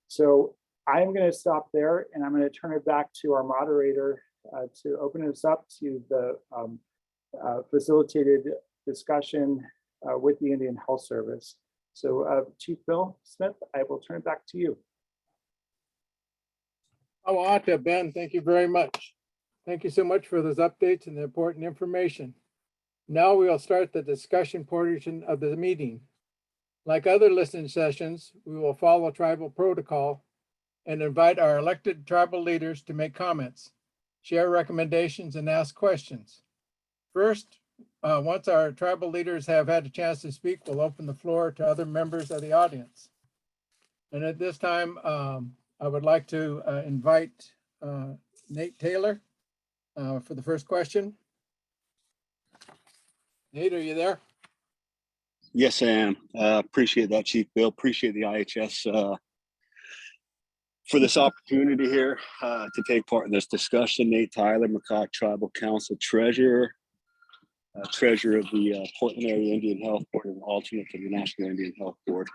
[SPEAKER 5] So I'm going to stop there, and I'm going to turn it back to our moderator to open us up to the facilitated discussion with the Indian Health Service. So Chief Bill Smith, I will turn it back to you.
[SPEAKER 1] Awata, Ben, thank you very much. Thank you so much for those updates and the important information. Now we'll start the discussion portion of the meeting. Like other listening sessions, we will follow tribal protocol and invite our elected tribal leaders to make comments, share recommendations, and ask questions. First, once our tribal leaders have had a chance to speak, we'll open the floor to other members of the audience. And at this time, I would like to invite Nate Taylor for the first question. Nate, are you there?
[SPEAKER 10] Yes, I am. Appreciate that, Chief Bill. Appreciate the IHS for this opportunity here to take part in this discussion. Nate Tyler, McCock Tribal Council Treasurer, Treasurer of the Portland Area Indian Health Board and alternate to the National Indian Health Board.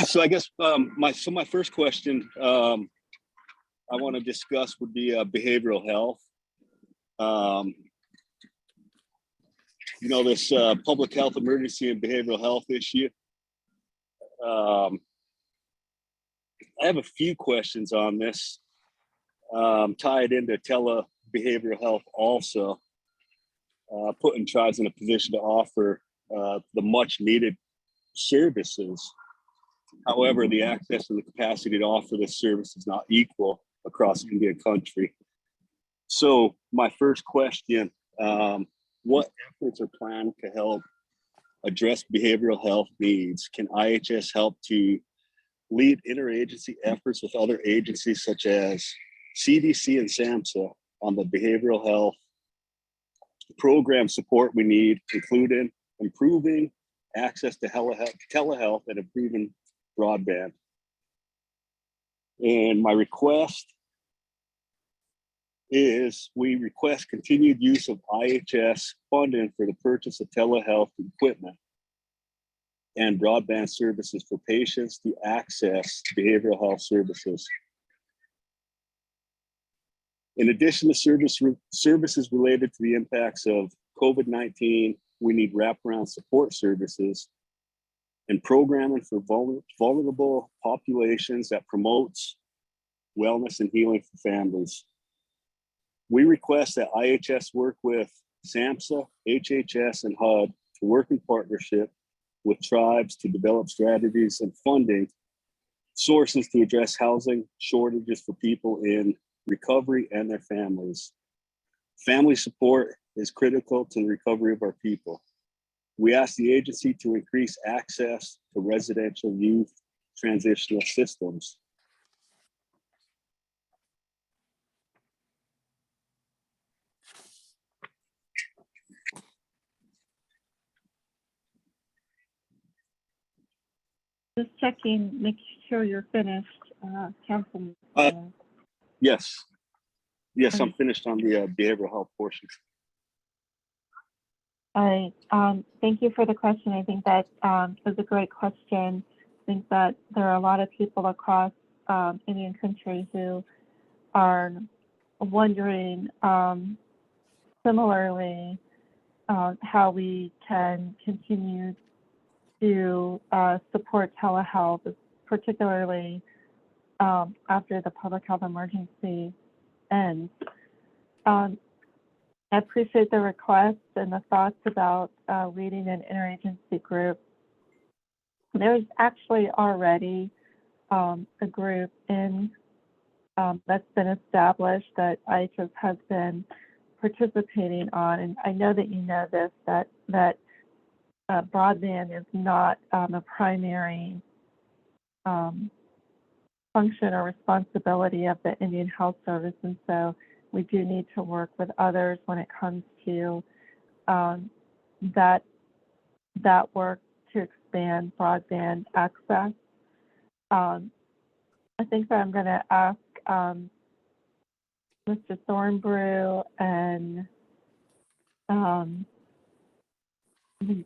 [SPEAKER 10] So I guess my first question I want to discuss would be behavioral health. This public health emergency and behavioral health issue. I have a few questions on this, tied into behavioral health also, putting tribes in a position to offer the much needed services. However, the access and the capacity to offer this service is not equal across Indian country. So my first question, what efforts are planned to help address behavioral health needs? Can IHS help to lead interagency efforts with other agencies such as CDC and SAMHSA on the behavioral health program support we need, including improving access to telehealth and improving broadband? And my request is we request continued use of IHS funding for the purchase of telehealth equipment and broadband services for patients to access behavioral health services. In addition to services related to the impacts of COVID-19, we need wraparound support services and programming for vulnerable populations that promotes wellness and healing for families. We request that IHS work with SAMHSA, HHS, and HUD to work in partnership with tribes to develop strategies and funding sources to address housing shortages for people in recovery and their families. Family support is critical to the recovery of our people. We ask the agency to increase access to residential youth transitional systems.
[SPEAKER 3] Just checking, make sure you're finished, Councilman.
[SPEAKER 10] Yes, I'm finished on the behavioral health portion.
[SPEAKER 3] All right, thank you for the question. I think that was a great question. I think that there are a lot of people across Indian country who are wondering similarly how we can continue to support telehealth, particularly after the public health emergency ends. I appreciate the request and the thoughts about leading an interagency group. There's actually already a group that's been established that IHS has been participating on, and I know that you know this, that broadband is not a primary function or responsibility of the Indian Health Service, and so we do need to work with others when it comes to that work to expand broadband access. I think that I'm going to ask Mr. Thornbrew and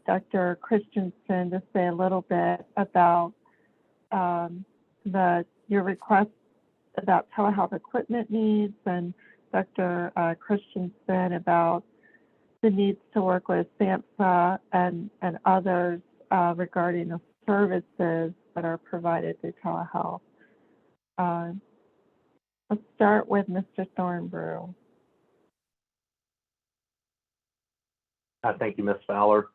[SPEAKER 3] Dr. Christensen to say a little bit about your request about telehealth equipment needs, and Dr. Christensen about the needs to work with SAMHSA and others regarding the services that are provided through telehealth. Let's start with Mr. Thornbrew.
[SPEAKER 6] Thank you, Ms. Fowler.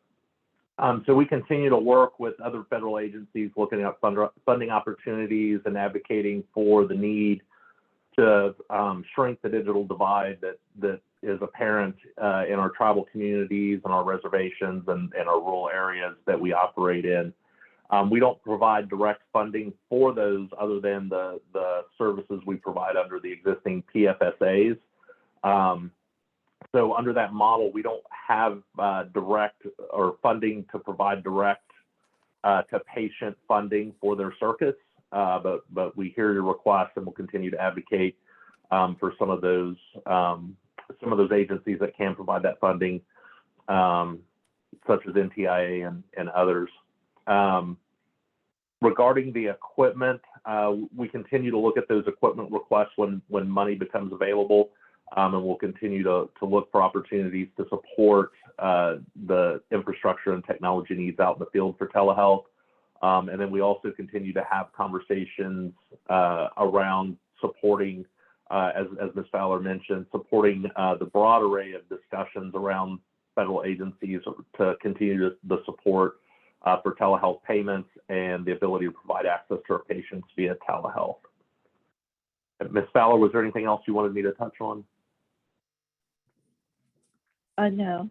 [SPEAKER 6] So we continue to work with other federal agencies looking at funding opportunities and advocating for the need to shrink the digital divide that is apparent in our tribal communities and our reservations and our rural areas that we operate in. We don't provide direct funding for those other than the services we provide under the existing PFSAs. So under that model, we don't have direct or funding to provide direct to patient funding for their circuits, but we hear your request and we'll continue to advocate for some of those agencies that can provide that funding, such as NTIA and others. Regarding the equipment, we continue to look at those equipment requests when money becomes available. And we'll continue to look for opportunities to support the infrastructure and technology needs out in the field for telehealth. And then we also continue to have conversations around supporting, as Ms. Fowler mentioned, supporting the broad array of discussions around federal agencies to continue the support for telehealth payments and the ability to provide access to our patients via telehealth. Ms. Fowler, was there anything else you wanted me to touch on?
[SPEAKER 3] No.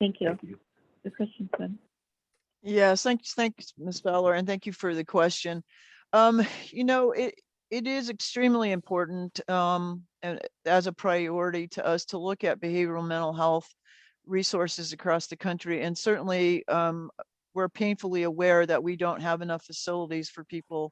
[SPEAKER 3] Thank you.
[SPEAKER 6] Thank you.
[SPEAKER 3] Mr. Christensen.
[SPEAKER 4] Yes, thanks, Ms. Fowler, and thank you for the question. You know, it is extremely important and as a priority to us to look at behavioral mental health resources across the country, and certainly we're painfully aware that we don't have enough facilities for people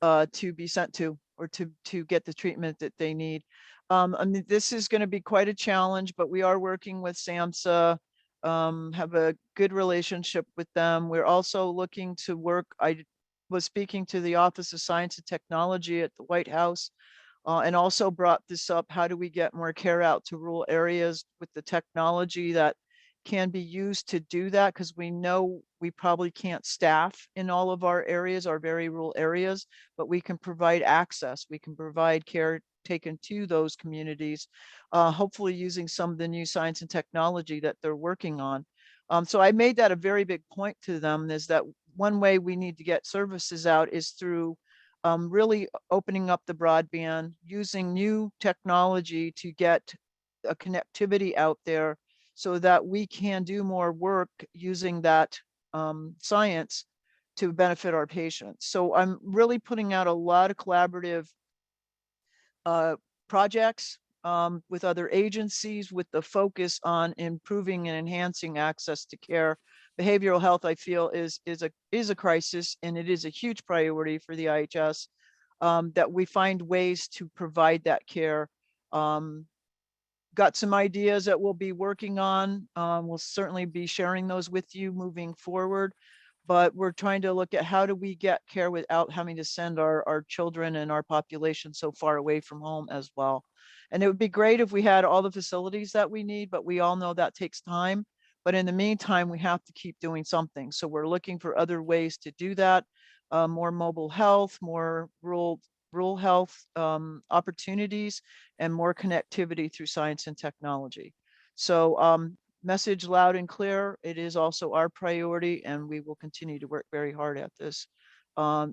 [SPEAKER 4] to be sent to or to get the treatment that they need. I mean, this is going to be quite a challenge, but we are working with SAMHSA, have a good relationship with them. We're also looking to work. I was speaking to the Office of Science and Technology at the White House and also brought this up. How do we get more care out to rural areas with the technology that can be used to do that? Because we know we probably can't staff in all of our areas, our very rural areas, but we can provide access. We can provide care taken to those communities, hopefully using some of the new science and technology that they're working on. So I made that a very big point to them, is that one way we need to get services out is through really opening up the broadband, using new technology to get a connectivity out there so that we can do more work using that science to benefit our patients. So I'm really putting out a lot of collaborative projects with other agencies with the focus on improving and enhancing access to care. Behavioral health, I feel, is a crisis, and it is a huge priority for the IHS that we find ways to provide that care. Got some ideas that we'll be working on. We'll certainly be sharing those with you moving forward. But we're trying to look at how do we get care without having to send our children and our population so far away from home as well. And it would be great if we had all the facilities that we need, but we all know that takes time. But in the meantime, we have to keep doing something. So we're looking for other ways to do that, more mobile health, more rural health opportunities, and more connectivity through science and technology. So message loud and clear. It is also our priority, and we will continue to work very hard at this,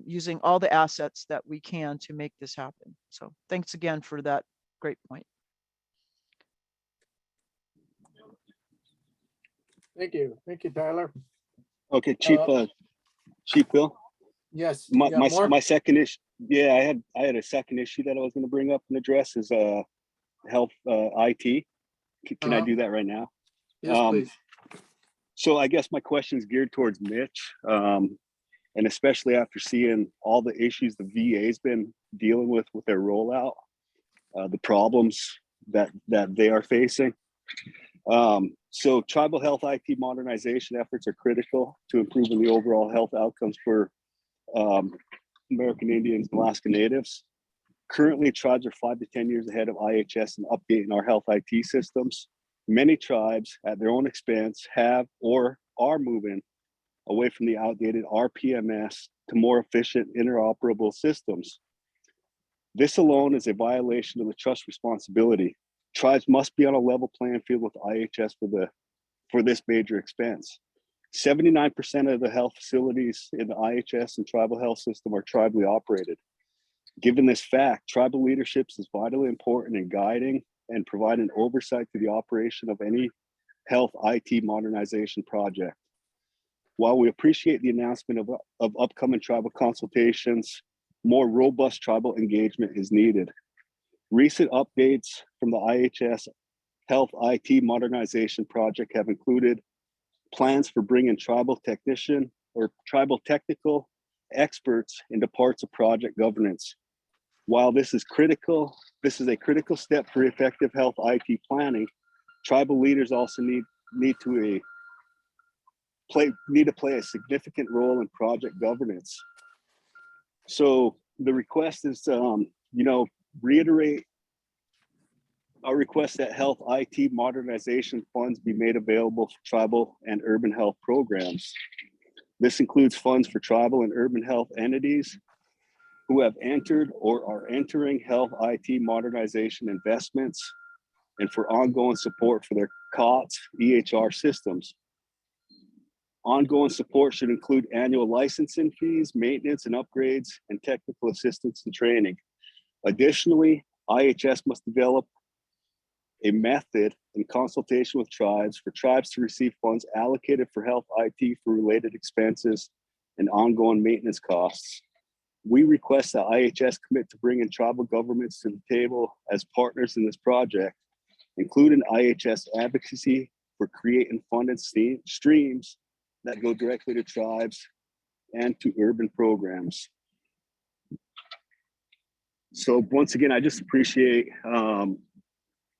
[SPEAKER 4] using all the assets that we can to make this happen. So thanks again for that great point.
[SPEAKER 1] Thank you. Thank you, Tyler.
[SPEAKER 10] Okay, Chief Bill,
[SPEAKER 1] Yes.
[SPEAKER 10] my,
[SPEAKER 1] you got
[SPEAKER 10] my,
[SPEAKER 1] more?
[SPEAKER 10] my second issue, yeah, I had a second issue that I was going to bring up and address is health IT. Can I
[SPEAKER 1] Uh-huh.
[SPEAKER 10] do that right now?
[SPEAKER 1] Yes, please.
[SPEAKER 10] So I guess my question is geared towards Mitch, and especially after seeing all the issues the VA's been dealing with their rollout, the problems that they are facing. So tribal health IT modernization efforts are critical to improving the overall health outcomes for American Indians and Alaska Natives. Currently, tribes are 5 to 10 years ahead of IHS in updating our health IT systems. Many tribes, at their own expense, have or are moving away from the outdated RPMS to more efficient interoperable systems. This alone is a violation of the trust responsibility. Tribes must be on a level playing field with IHS for this major expense. 79% of the health facilities in the IHS and tribal health system are tribally operated. Given this fact, tribal leadership is vitally important in guiding and providing oversight to the operation of any health IT modernization project. While we appreciate the announcement of upcoming tribal consultations, more robust tribal engagement is needed. Recent updates from the IHS Health IT Modernization Project have included plans for bringing tribal technician or tribal technical experts into parts of project governance. While this is critical, this is a critical step for effective health IT planning. Tribal leaders also need to play a significant role in project governance. So the request is, reiterate our request that health IT modernization funds be made available for tribal and urban health programs. This includes funds for tribal and urban health entities who have entered or are entering health IT modernization investments, and for ongoing support for their COTS EHR systems. Ongoing support should include annual licensing fees, maintenance and upgrades, and technical assistance and training. Additionally, IHS must develop a method in consultation with tribes for tribes to receive funds allocated for health IT for related expenses and ongoing maintenance costs. We request that IHS commit to bringing tribal governments to the table as partners in this project, including IHS advocacy for creating funded streams that go directly to tribes and to urban programs. So once again, I just appreciate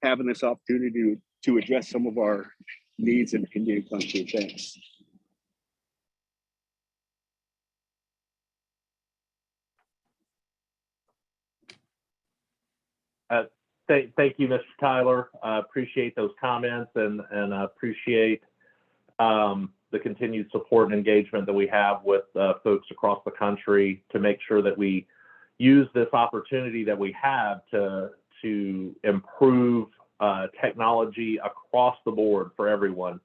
[SPEAKER 10] having this opportunity to address some of our needs in the Indian country. Thanks.
[SPEAKER 6] Thank you, Mr. Tyler. Appreciate those comments and appreciate the continued support and engagement that we have with folks across the country to make sure that we use this opportunity that we have to improve technology across the board for everyone,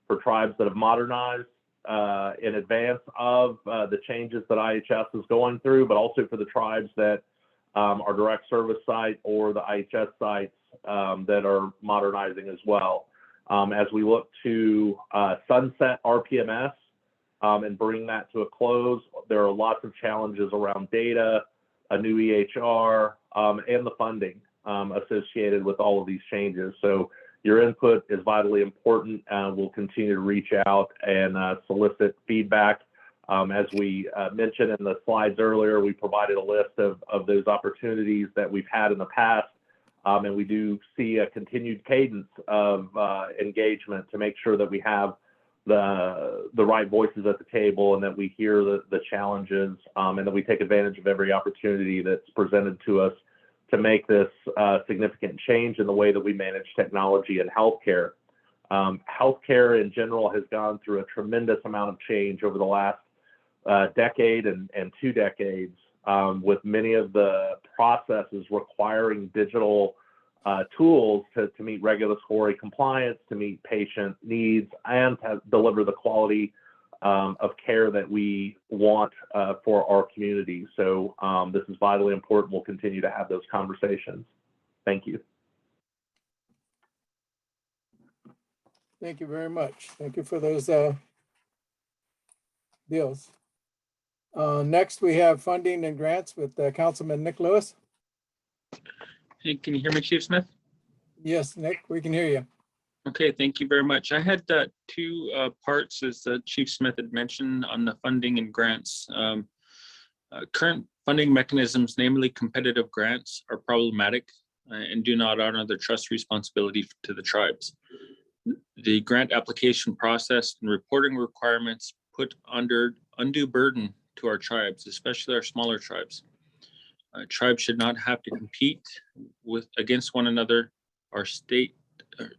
[SPEAKER 6] for tribes that have modernized in advance of the changes that IHS is going through, but also for the tribes that are direct service site or the IHS sites that are modernizing as well. As we look to sunset RPMS and bring that to a close, there are lots of challenges around data, a new EHR, and the funding associated with all of these changes. So your input is vitally important. We'll continue to reach out and solicit feedback. As we mentioned in the slides earlier, we provided a list of those opportunities that we've had in the past. And we do see a continued cadence of engagement to make sure that we have the right voices at the table and that we hear the challenges and that we take advantage of every opportunity that's presented to us to make this significant change in the way that we manage technology in healthcare. Healthcare in general has gone through a tremendous amount of change over the last decade and 2 decades, with many of the processes requiring digital tools to meet regulatory compliance, to meet patient needs, and to deliver the quality of care that we want for our community. So this is vitally important. We'll continue to have those conversations. Thank you.
[SPEAKER 1] Thank you very much. Thank you for those deals. Next, we have funding and grants with Councilman Nick Lewis.
[SPEAKER 2] Hey, can you hear me, Chief Smith?
[SPEAKER 1] Yes, Nick, we can hear you.
[SPEAKER 2] Okay, thank you very much. I had 2 parts, as Chief Smith had mentioned, on the funding and grants. Current funding mechanisms, namely competitive grants, are problematic and do not honor the trust responsibility to the tribes. The grant application process and reporting requirements put under undue burden to our tribes, especially our smaller tribes. Tribes should not have to compete against one another, our state,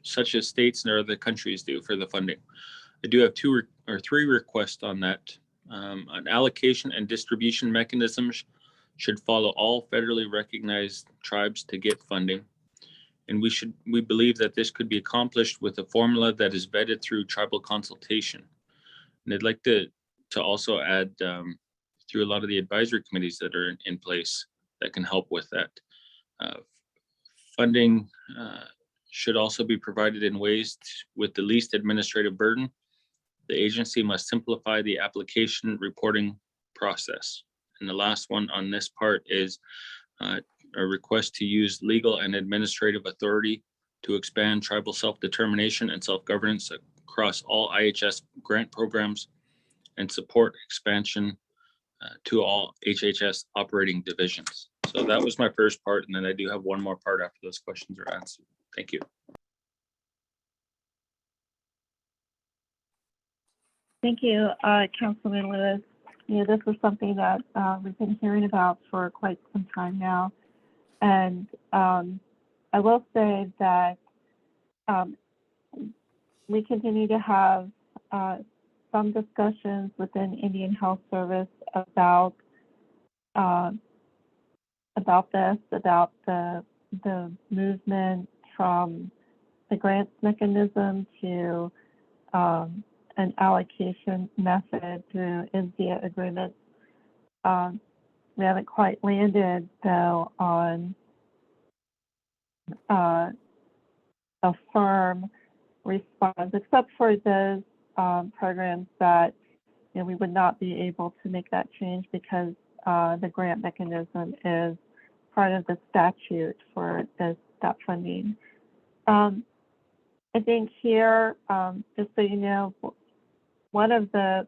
[SPEAKER 2] such as states and other countries do for the funding. I do have 2 or 3 requests on that. An allocation and distribution mechanisms should follow all federally recognized tribes to get funding. And we believe that this could be accomplished with a formula that is vetted through tribal consultation. And I'd like to also add through a lot of the advisory committees that are in place that can help with that. Funding should also be provided in ways with the least administrative burden. The agency must simplify the application reporting process. And the last one on this part is a request to use legal and administrative authority to expand tribal self-determination and self-governance across all IHS grant programs and support expansion to all HHS operating divisions. So that was my first part, and then I do have one more part after those questions are answered. Thank you.
[SPEAKER 3] Thank you, Councilman Lewis. This is something that we've been hearing about for quite some time now. And I will say that we continue to have some discussions within Indian Health Service about the movement from the grants mechanism to an allocation method through INSEA agreements. We haven't quite landed though on a firm response, except for those programs that we would not be able to make that change because the grant mechanism is part of the statute for that funding. I think here, just so you know, one of the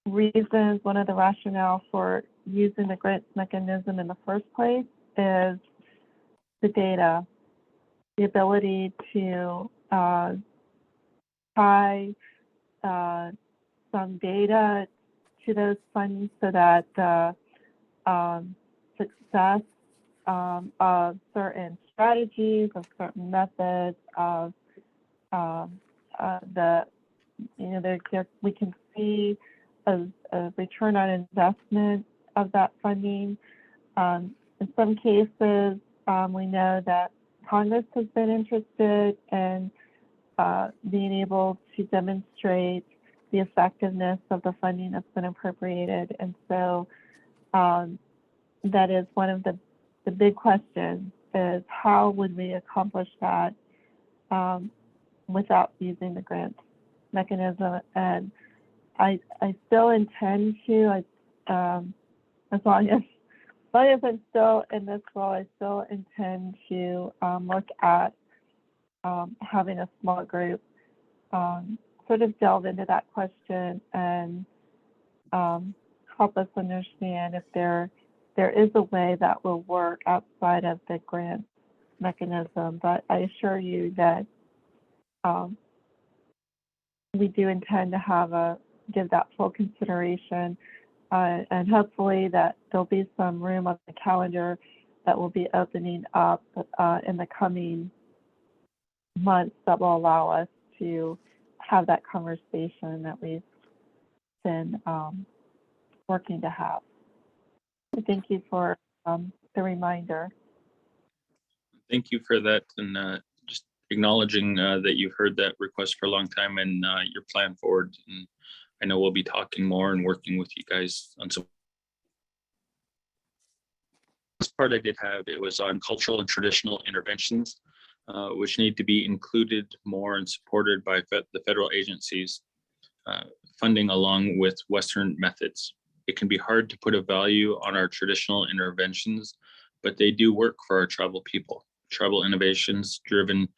[SPEAKER 3] reasons, one of the rationale for using the grants mechanism in the first place is the data, the ability to tie some data to those funds so that the success of certain strategies, of certain methods, of we can see a return on investment of that funding. In some cases, we know that Congress has been interested in being able to demonstrate the effectiveness of the funding that's been appropriated. And so that is one of the big questions, is how would we accomplish that without using the grant mechanism? And I still intend to, as long as I'm still in this role, I still intend to look at having a small group sort of delve into that question and help us understand if there is a way that will work outside of the grant mechanism. But I assure you that we do intend to give that full consideration, and hopefully that there'll be some room on the calendar that will be opening up in the coming months that will allow us to have that conversation that we've been working to have. So thank you for the reminder.
[SPEAKER 2] Thank you for that, and just acknowledging that you've heard that request for a long time and your plan forward. And I know we'll be talking more and working with you guys on some. This part I did have, it was on cultural and traditional interventions, which need to be included more and supported by the federal agencies, funding along with Western methods. It can be hard to put a value on our traditional interventions, but they do work for our tribal people. Tribal innovations driven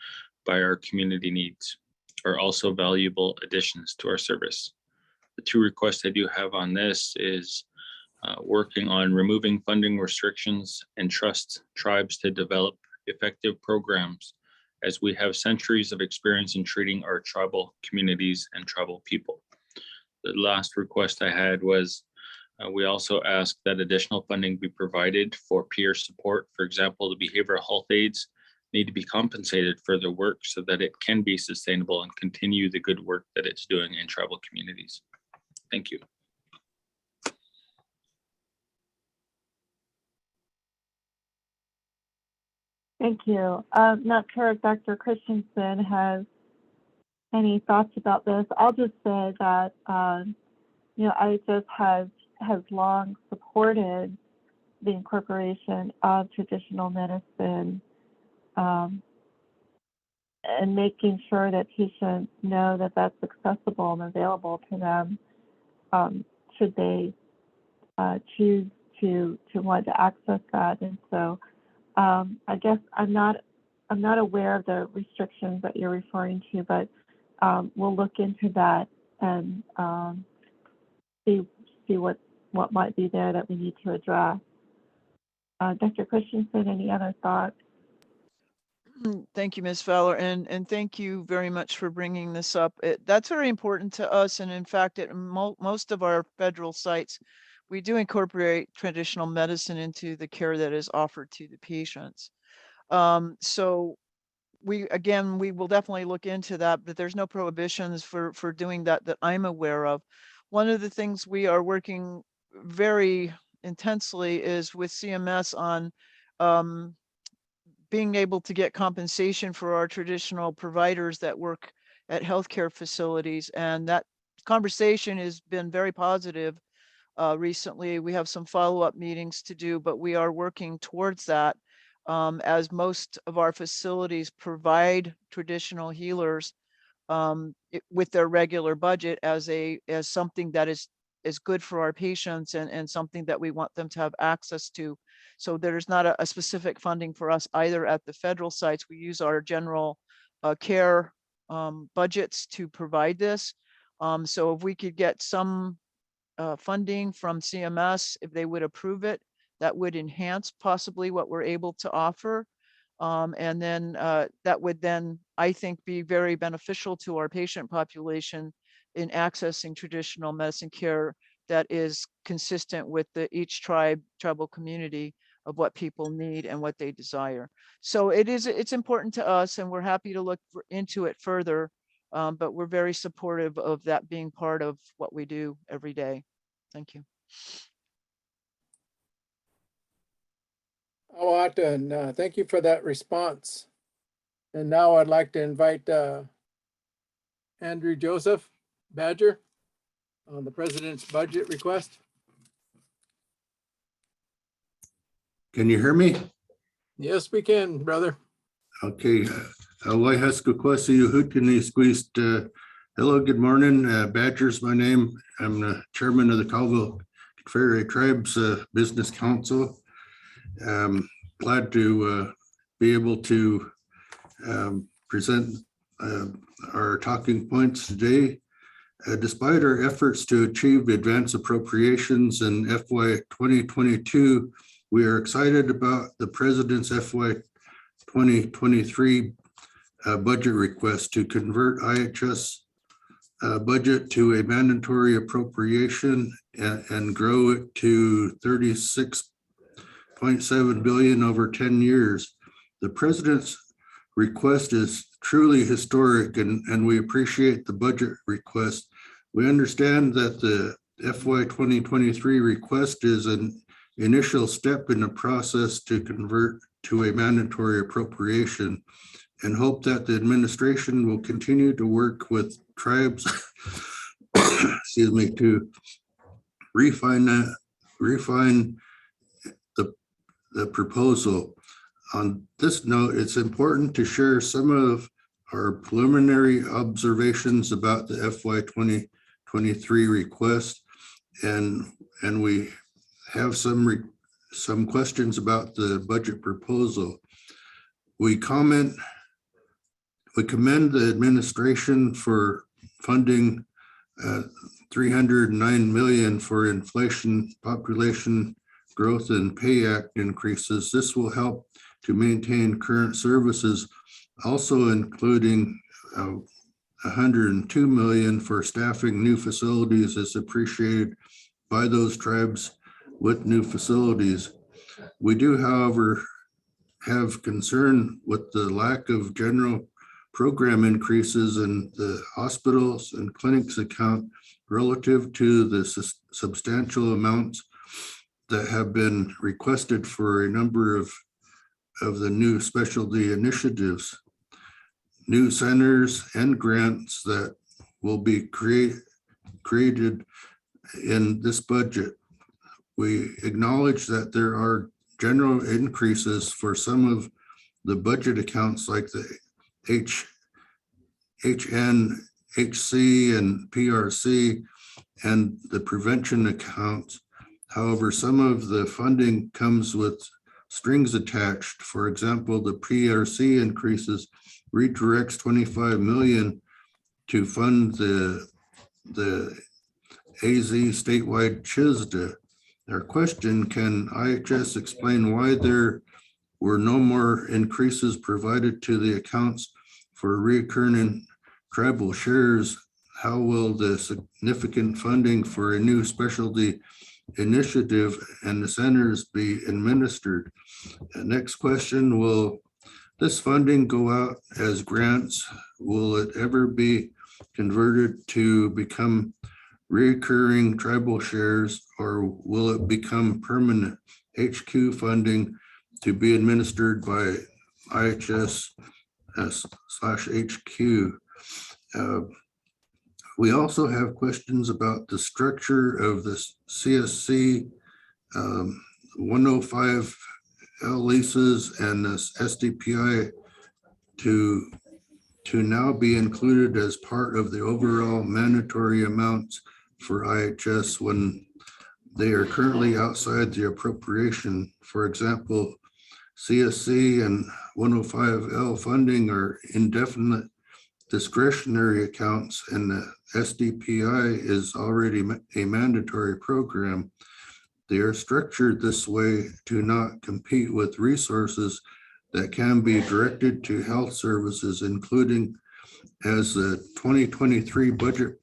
[SPEAKER 2] by our community needs are also valuable additions to our service. The two requests I do have on this is working on removing funding restrictions and trust tribes to develop effective programs, as we have centuries of experience in treating our tribal communities and tribal people. The last request I had was we also asked that additional funding be provided for peer support. For example, the behavioral health aides need to be compensated for their work so that it can be sustainable and continue the good work that it's doing in tribal communities. Thank you.
[SPEAKER 3] Thank you. I'm not sure if Dr. Christensen has any thoughts about this. I'll just say that, IHS has long supported the incorporation of traditional medicine and making sure that patients know that that's accessible and available to them should they choose to want to access that. And so I guess I'm not aware of the restrictions that you're referring to, but we'll look into that and see what might be there that we need to address. Dr. Christensen, any other thoughts?
[SPEAKER 4] Thank you, Ms. Fowler, and thank you very much for bringing this up. That's very important to us, and in fact, at most of our federal sites, we do incorporate traditional medicine into the care that is offered to the patients. So we will definitely look into that, but there's no prohibitions for doing that I'm aware of. One of the things we are working very intensely is with CMS on being able to get compensation for our traditional providers that work at healthcare facilities. And that conversation has been very positive recently. We have some follow-up meetings to do, but we are working towards that as most of our facilities provide traditional healers with their regular budget as something that is good for our patients and something that we want them to have access to. So there's not a specific funding for us either at the federal sites. We use our general care budgets to provide this. So if we could get some funding from CMS, if they would approve it, that would enhance possibly what we're able to offer. And then that would then, I think, be very beneficial to our patient population in accessing traditional medicine care that is consistent with each tribal community of what people need and what they desire. So it's important to us, and we're happy to look into it further, but we're very supportive of that being part of what we do every day. Thank you.
[SPEAKER 1] Awata, and thank you for that response. And now I'd like to invite Andrew Joseph Badger on the president's budget request.
[SPEAKER 11] Can you hear me?
[SPEAKER 1] Yes, we can, brother.
[SPEAKER 11] Okay. Hello, good morning. Badger's my name. I'm the chairman of the Colville Confederate Tribes Business Council. Glad to be able to present our talking points today. Despite our efforts to achieve advanced appropriations in FY 2022, we are excited about the President's FY 2023 budget request to convert IHS budget to a mandatory appropriation and grow it to 36.7 billion over 10 years. The President's request is truly historic, and we appreciate the budget request. We understand that the FY 2023 request is an initial step in the process to convert to a mandatory appropriation, and hope that the administration will continue to work with tribes excuse me, to refine the proposal. On this note, it's important to share some of our preliminary observations about the FY 2023 request, and we have some questions about the budget proposal. We commend the administration for funding 309 million for inflation, population growth, and pay act increases. This will help to maintain current services, also including 102 million for staffing new facilities is appreciated by those tribes with new facilities. We do, however, have concern with the lack of general program increases in the hospitals and clinics account relative to the substantial amounts that have been requested for a number of the new specialty initiatives, new centers, and grants that will be created in this budget. We acknowledge that there are general increases for some of the budget accounts like the HN, HC, and PRC, and the prevention accounts. However, some of the funding comes with strings attached. For example, the PRC increases redirects 25 million to fund the AZ statewide CHISDA. Our question, can IHS explain why there were no more increases provided to the accounts for recurring tribal shares? How will the significant funding for a new specialty initiative and the centers be administered? The next question, will this funding go out as grants? Will it ever be converted to become recurring tribal shares, or will it become permanent HQ funding to be administered by IHS /HQ? We also have questions about the structure of the CSC 105L leases and this SDPI to now be included as part of the overall mandatory amounts for IHS when they are currently outside the appropriation. For example, CSC and 105L funding are indefinite discretionary accounts, and the SDPI is already a mandatory program. They are structured this way to not compete with resources that can be directed to health services, including as the 2023 budget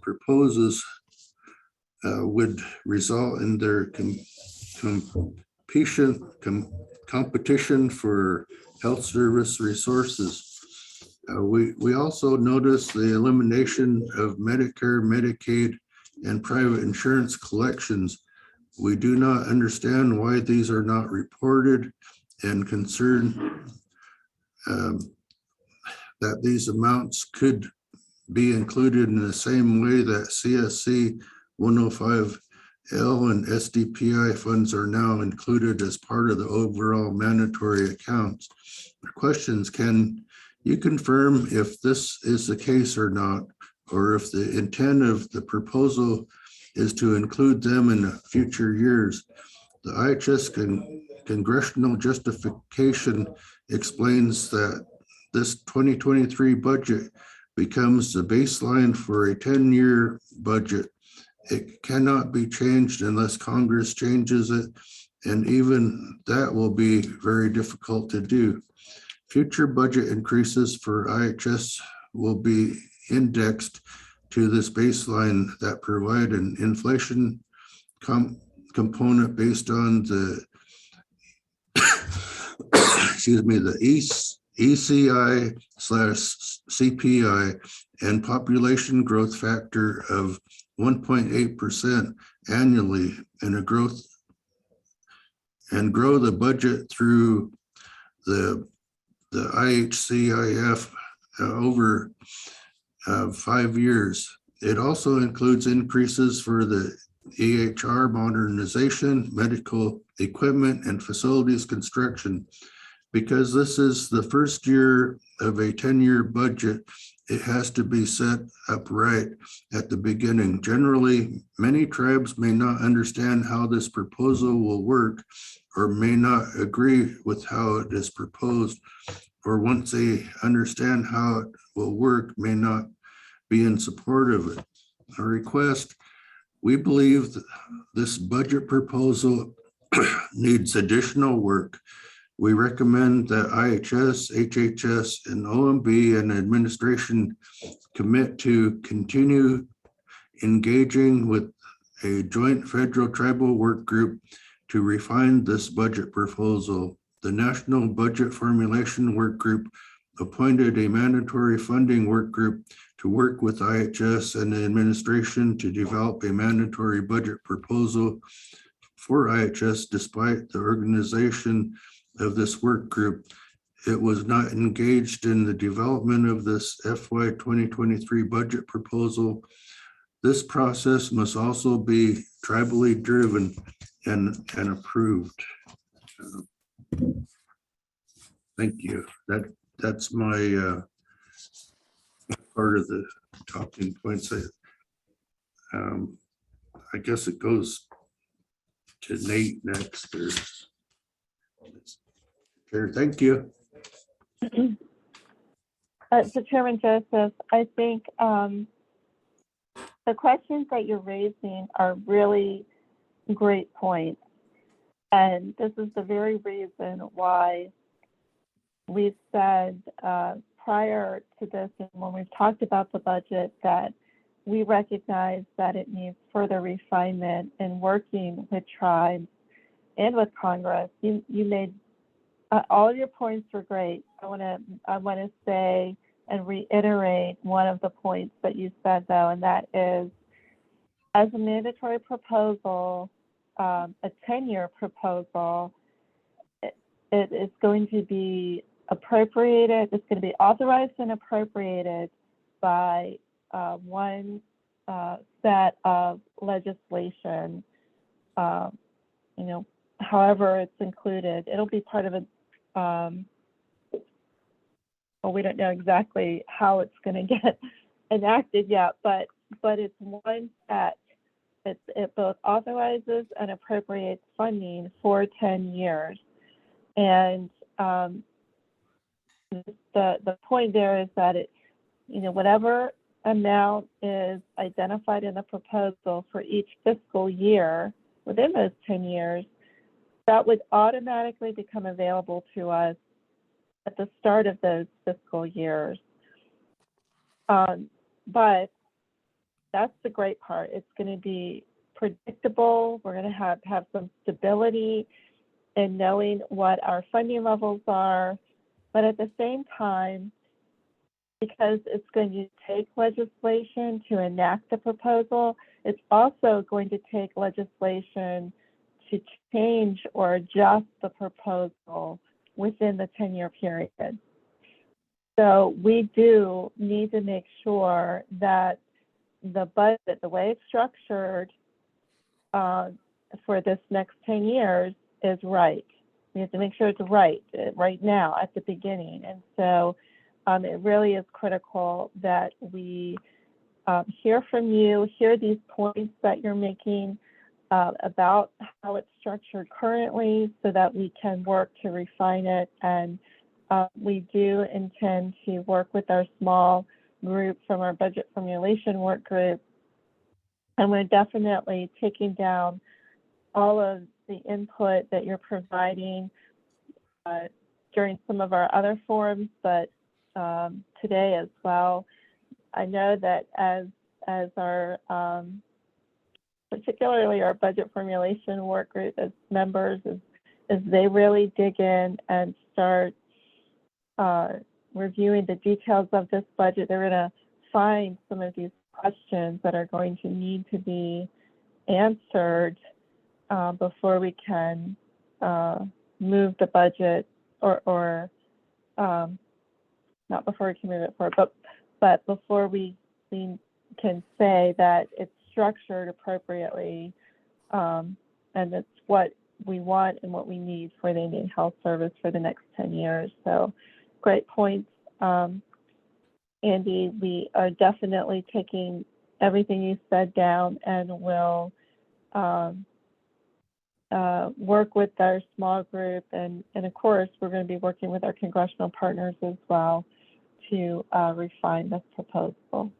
[SPEAKER 11] proposes would result in their competition for health service resources. We also noticed the elimination of Medicare, Medicaid, and private insurance collections. We do not understand why these are not reported, and concerned that these amounts could be included in the same way that CSC 105L and SDPI funds are now included as part of the overall mandatory accounts. The questions: can you confirm if this is the case or not, or if the intent of the proposal is to include them in future years? The IHS congressional justification explains that this 2023 budget becomes the baseline for a 10-year budget. It cannot be changed unless Congress changes it, and even that will be very difficult to do. Future budget increases for IHS will be indexed to this baseline that provide an inflation component based on the excuse me, the ECI/CPI and population growth factor of 1.8% annually, and grow the budget through the IHCIF over 5 years. It also includes increases for the EHR modernization, medical equipment, and facilities construction. Because this is the first year of a 10-year budget, it has to be set up right at the beginning. Generally, many tribes may not understand how this proposal will work, or may not agree with how it is proposed, or once they understand how it will work, may not be in support of it. A request: we believe that this budget proposal needs additional work. We recommend that IHS, HHS, and OMB and administration commit to continue engaging with a joint federal tribal work group to refine this budget proposal. The National Budget Formulation Work Group appointed a mandatory funding work group to work with IHS and the administration to develop a mandatory budget proposal for IHS. Despite the organization of this work group, it was not engaged in the development of this FY 2023 budget proposal. This process must also be tribally driven and approved. Thank you. That's my part of the talking points. I guess it goes to Nate next. Sure, thank you.
[SPEAKER 3] So Chairman Joseph, I think the questions that you're raising are really great points. And this is the very reason why we've said prior to this, and when we've talked about the budget, that we recognize that it needs further refinement in working with tribes and with Congress. You made all your points were great. I want to say and reiterate one of the points that you said, though, and that is, as a mandatory proposal, a 10-year proposal, it is going to be appropriated. It's going to be authorized and appropriated by one set of legislation. However it's included, it'll be part of a. Well, we don't know exactly how it's going to get enacted yet, but it's one set. It both authorizes and appropriates funding for 10 years. And the point there is that whatever amount is identified in the proposal for each fiscal year within those 10 years, that would automatically become available to us at the start of those fiscal years. But that's the great part. It's going to be predictable. We're going to have some stability in knowing what our funding levels are. But at the same time, because it's going to take legislation to enact the proposal, it's also going to take legislation to change or adjust the proposal within the 10-year period. So we do need to make sure that the budget, the way it's structured for this next 10 years is right. We have to make sure it's right now at the beginning. And so it really is critical that we hear from you, hear these points that you're making about how it's structured currently so that we can work to refine it. And we do intend to work with our small group from our budget formulation work group. And we're definitely taking down all of the input that you're providing during some of our other forums, but today as well. I know that as our particularly our budget formulation work group as members, as they really dig in and start reviewing the details of this budget, they're going to find some of these questions that are going to need to be answered before we can move the budget or not before we can move it forward, but before we can say that it's structured appropriately and it's what we want and what we need for the Indian Health Service for the next 10 years. So great points, Andy. We are definitely taking everything you said down and will work with our small group. And of course, we're going to be working with our congressional partners as well to refine this proposal.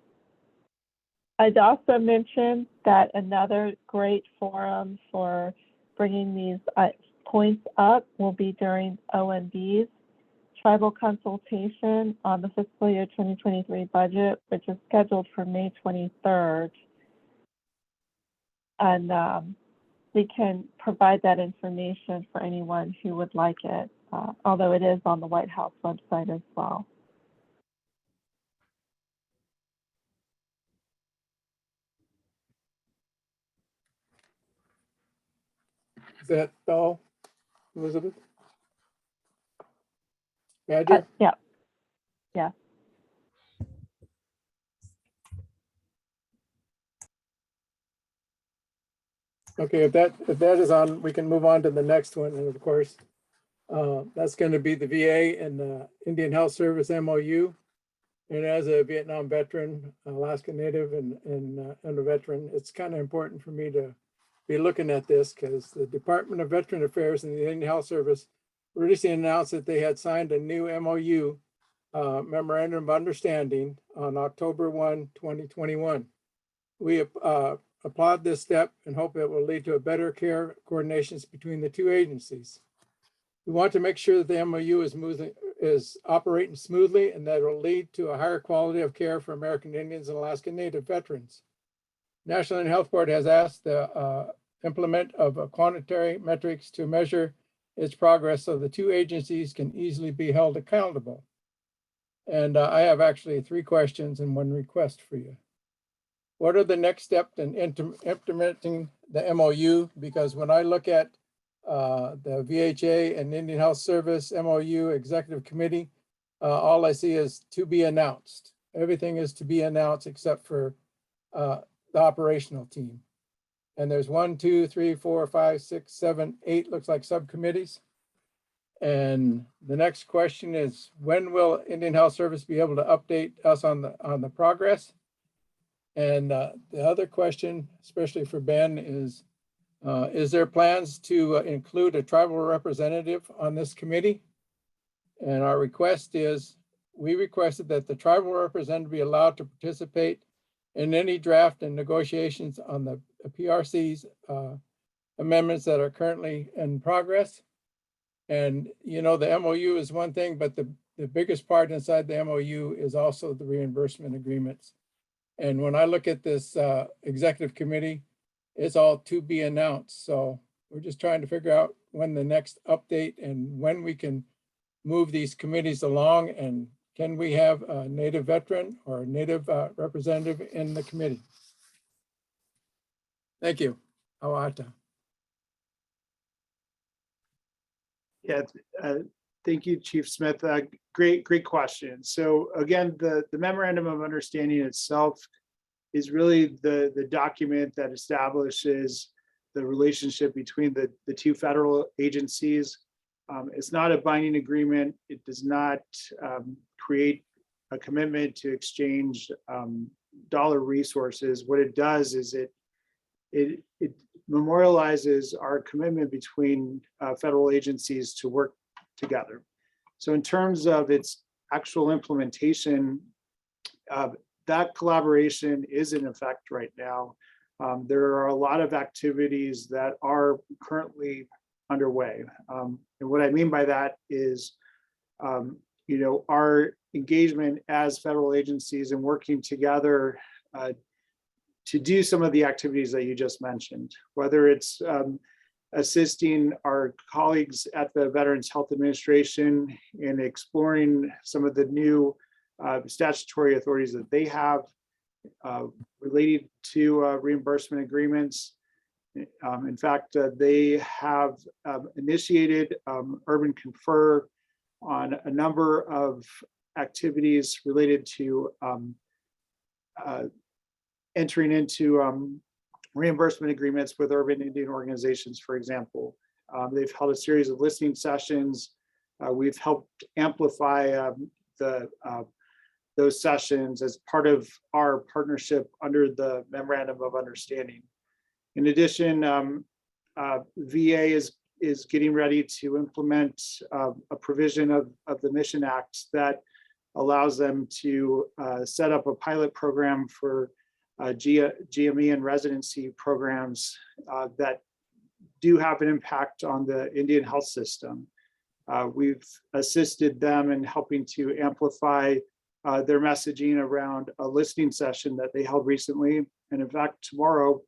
[SPEAKER 3] I'd also mention that another great forum for bringing these points up will be during OMB's tribal consultation on the fiscal year 2023 budget, which is scheduled for May 23rd. And we can provide that information for anyone who would like it, although it is on the White House website as well.
[SPEAKER 1] Is that all, Elizabeth? Badger?
[SPEAKER 3] Yeah. Yeah.
[SPEAKER 1] Okay, if that is on, we can move on to the next one. And of course, that's going to be the VA and the Indian Health Service MOU. And as a Vietnam veteran, Alaska Native, and a veteran, it's kind of important for me to be looking at this because the Department of Veteran Affairs and the Indian Health Service recently announced that they had signed a new MOU, Memorandum of Understanding, on October 1, 2021. We applaud this step and hope it will lead to a better care coordinations between the two agencies. We want to make sure that the MOU is operating smoothly and that it will lead to a higher quality of care for American Indians and Alaska Native veterans. National Indian Health Board has asked the implement of quantitative metrics to measure its progress so the two agencies can easily be held accountable. And I have actually 3 questions and 1 request for you. What are the next steps in implementing the MOU? Because when I look at the VHA and Indian Health Service MOU Executive Committee, all I see is to be announced. Everything is to be announced except for the operational team. And there's 1, 2, 3, 4, 5, 6, 7, 8 looks like subcommittees. And the next question is, when will Indian Health Service be able to update us on the progress? And the other question, especially for Ben, is there plans to include a tribal representative on this committee? And our request is, we requested that the tribal representative be allowed to participate in any draft and negotiations on the PRC's amendments that are currently in progress. And, you know, the MOU is one thing, but the biggest part inside the MOU is also the reimbursement agreements. And when I look at this executive committee, it's all to be announced. So we're just trying to figure out when the next update and when we can move these committees along, and can we have a Native veteran or a Native representative in the committee? Thank you. Awata.
[SPEAKER 5] Yeah, thank you, Chief Smith. great question. So again, the memorandum of understanding itself is really the document that establishes the relationship between the two federal agencies. It's not a binding agreement. It does not create a commitment to exchange dollar resources. What it does is it memorializes our commitment between federal agencies to work together. So in terms of its actual implementation, that collaboration is in effect right now. There are a lot of activities that are currently underway. And what I mean by that is, our engagement as federal agencies and working together to do some of the activities that you just mentioned, whether it's assisting our colleagues at the Veterans Health Administration in exploring some of the new statutory authorities that they have related to reimbursement agreements. In fact, they have initiated urban confer on a number of activities related to entering into reimbursement agreements with urban Indian organizations, for example. They've held a series of listening sessions. We've helped amplify those sessions as part of our partnership under the Memorandum of Understanding. In addition, VA is getting ready to implement a provision of the Mission Act that allows them to set up a pilot program for GME and residency programs that do have an impact on the Indian health system. We've assisted them in helping to amplify their messaging around a listening session that they held recently. And in fact, tomorrow,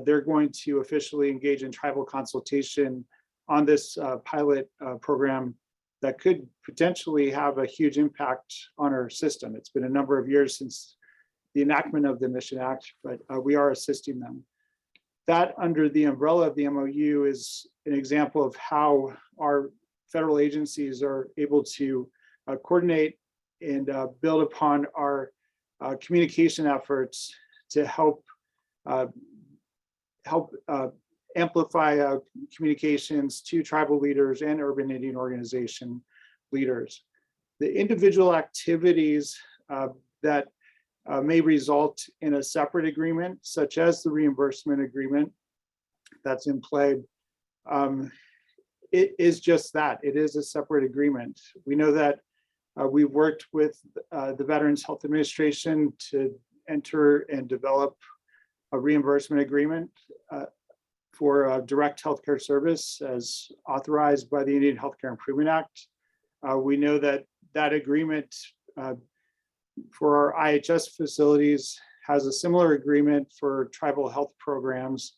[SPEAKER 5] they're going to officially engage in tribal consultation on this pilot program that could potentially have a huge impact on our system. It's been a number of years since the enactment of the Mission Act, but we are assisting them. That, under the umbrella of the MOU, is an example of how our federal agencies are able to coordinate and build upon our communication efforts to help amplify communications to tribal leaders and urban Indian organization leaders. The individual activities that may result in a separate agreement, such as the reimbursement agreement that's in play, it is just that. It is a separate agreement. We know that we've worked with the Veterans Health Administration to enter and develop a reimbursement agreement for direct healthcare service as authorized by the Indian Healthcare Improvement Act. We know that that agreement for our IHS facilities has a similar agreement for tribal health programs,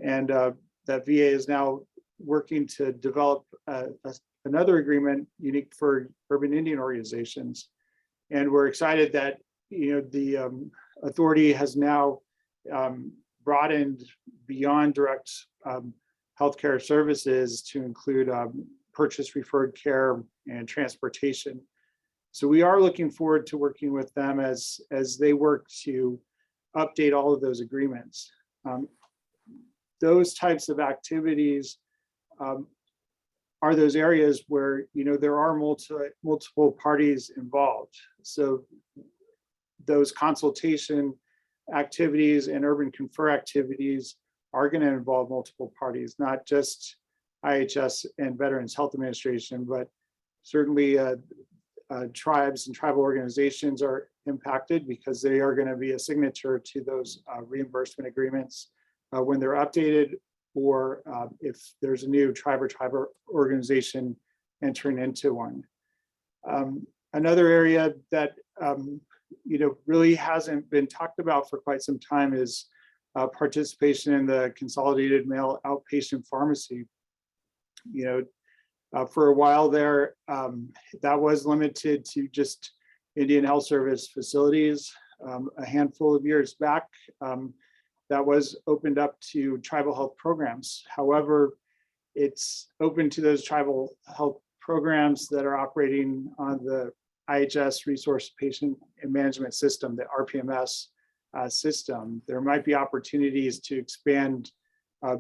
[SPEAKER 5] and that VA is now working to develop another agreement unique for urban Indian organizations. And we're excited that the authority has now broadened beyond direct healthcare services to include purchase referred care and transportation. So we are looking forward to working with them as they work to update all of those agreements. Those types of activities are those areas where there are multiple parties involved. So those consultation activities and urban confer activities are going to involve multiple parties, not just IHS and Veterans Health Administration, but certainly tribes and tribal organizations are impacted because they are going to be a signature to those reimbursement agreements when they're updated, or if there's a new tribe or tribal organization entering into one. Another area that really hasn't been talked about for quite some time is participation in the consolidated mail outpatient pharmacy. For a while there, that was limited to just Indian Health Service facilities. A handful of years back, that was opened up to tribal health programs. However, it's open to those tribal health programs that are operating on the IHS Resource Patient and Management System, the RPMS system. There might be opportunities to expand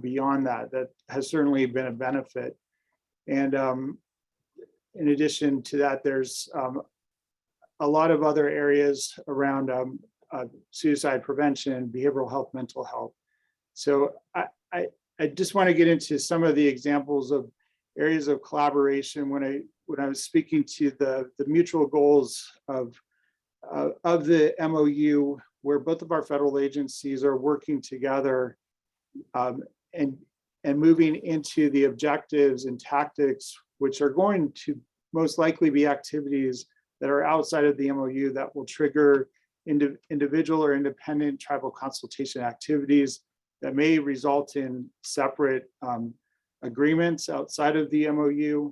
[SPEAKER 5] beyond that. That has certainly been a benefit. And in addition to that, there's a lot of other areas around suicide prevention, behavioral health, mental health. So I just want to get into some of the examples of areas of collaboration when I was speaking to the mutual goals of the MOU, where both of our federal agencies are working together and moving into the objectives and tactics, which are going to most likely be activities that are outside of the MOU that will trigger individual or independent tribal consultation activities that may result in separate agreements outside of the MOU,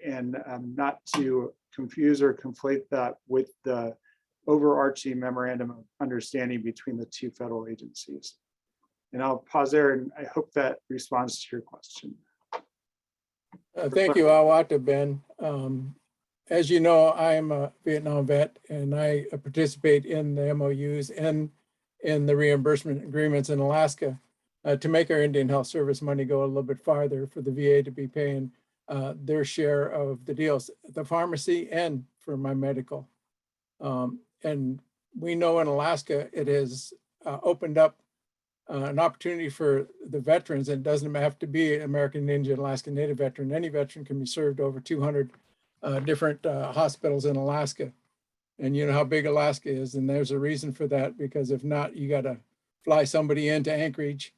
[SPEAKER 5] and not to confuse or conflate that with the overarching memorandum of understanding between the two federal agencies. And I'll pause there, and I hope that responds to your question.
[SPEAKER 1] Thank you, Awata, Ben. As you know, I'm a Vietnam vet, and I participate in the MOUs and in the reimbursement agreements in Alaska to make our Indian Health Service money go a little bit farther, for the VA to be paying their share of the deals, the pharmacy and for my medical. And we know in Alaska, it has opened up an opportunity for the veterans, and it doesn't have to be American Indian, Alaska Native veteran. Any veteran can be served over 200 different hospitals in Alaska. And you know how big Alaska is, and there's a reason for that, because if not, you got to fly somebody into Anchorage,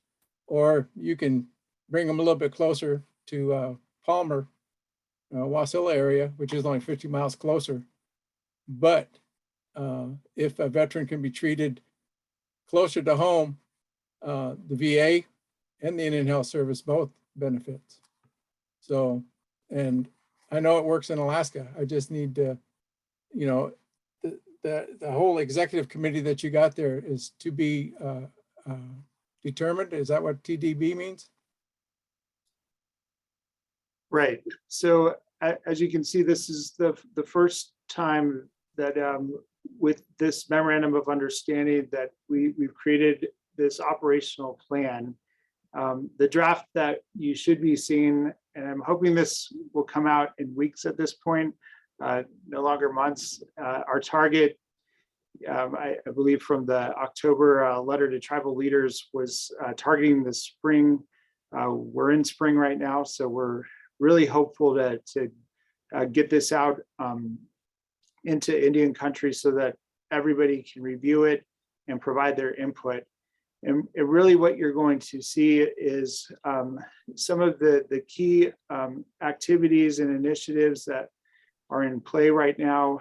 [SPEAKER 1] or you can bring them a little bit closer to Palmer, Wasilla area, which is only 50 miles closer. But if a veteran can be treated closer to home, the VA and the Indian Health Service both benefits. So, and I know it works in Alaska. I just need to, you know, the whole executive committee that you got there is to be determined. Is that what TDB means?
[SPEAKER 5] Right. So as you can see, this is the first time that with this memorandum of understanding that we've created this operational plan. The draft that you should be seeing, and I'm hoping this will come out in weeks at this point, no longer months. Our target, I believe from the October letter to tribal leaders, was targeting the spring. We're in spring right now, so we're really hopeful to get this out into Indian country so that everybody can review it and provide their input. And really what you're going to see is some of the key activities and initiatives that are in play right now.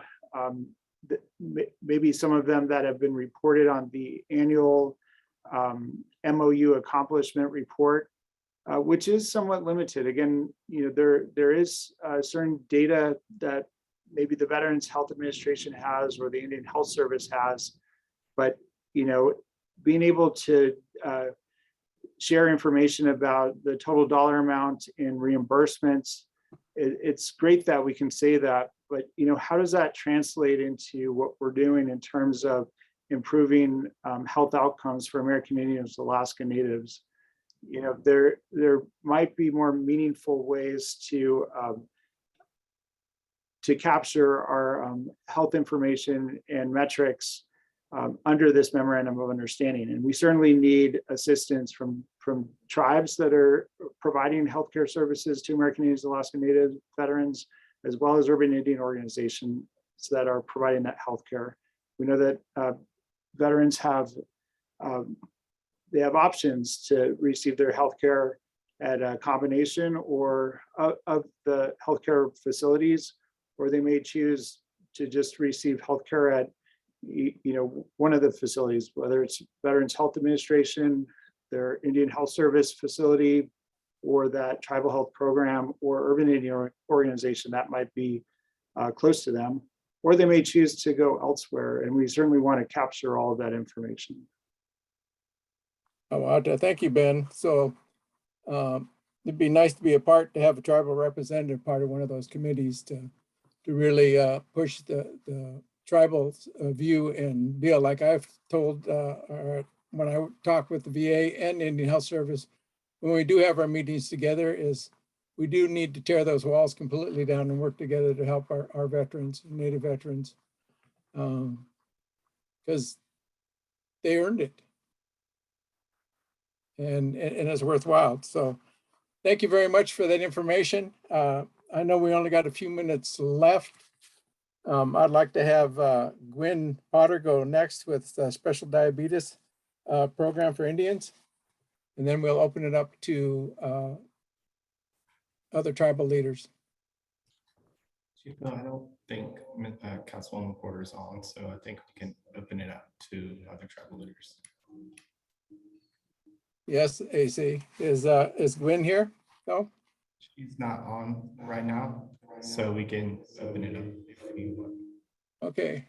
[SPEAKER 5] Maybe some of them that have been reported on the annual MOU accomplishment report, which is somewhat limited. Again, you know, there is certain data that maybe the Veterans Health Administration has or the Indian Health Service has, but you know, being able to share information about the total dollar amount in reimbursements, it's great that we can say that, but you know, how does that translate into what we're doing in terms of improving health outcomes for American Indians, Alaska Natives? You know, there might be more meaningful ways to capture our health information and metrics under this memorandum of understanding. And we certainly need assistance from tribes that are providing healthcare services to American Indians, Alaska Native veterans, as well as urban Indian organizations that are providing that healthcare. We know that veterans have they have options to receive their healthcare at a combination or of the healthcare facilities, or they may choose to just receive healthcare at one of the facilities, whether it's Veterans Health Administration, their Indian Health Service facility, or that tribal health program or urban Indian organization that might be close to them, or they may choose to go elsewhere. And we certainly want to capture all of that information.
[SPEAKER 1] Oh, thank you, Ben. So it'd be nice to be a part, to have a tribal representative part of one of those committees to really push the tribal view and deal. Like I've told when I talk with the VA and Indian Health Service, when we do have our meetings together, is we do need to tear those walls completely down and work together to help our veterans, Native veterans, because they earned it. And it's worthwhile. So thank you very much for that information. I know we only got a few minutes left. I'd like to have Gwen Potter go next with special diabetes program for Indians. And then we'll open it up to other tribal leaders.
[SPEAKER 12] Chief, I don't think Councilwoman Porter's on, so I think we can open it up to other tribal leaders.
[SPEAKER 1] Yes, AC. Is Gwen here? No?
[SPEAKER 12] She's not on right now, so we can open it up if you want.
[SPEAKER 1] Okay.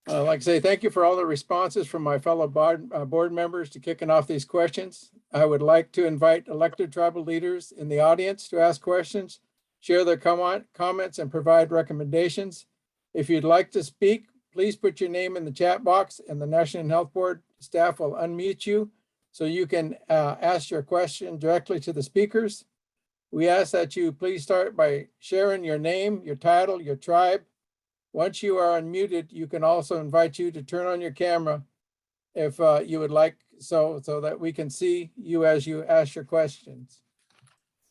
[SPEAKER 1] I'd like to say thank you for all the responses from my fellow board members to kicking off these questions. I would like to invite elected tribal leaders in the audience to ask questions, share their comments, and provide recommendations. If you'd like to speak, please put your name in the chat box and the National Health Board staff will unmute you so you can ask your question directly to the speakers. We ask that you please start by sharing your name, your title, your tribe. Once you are unmuted, you can also invite you to turn on your camera if you would like, so that we can see you as you ask your questions.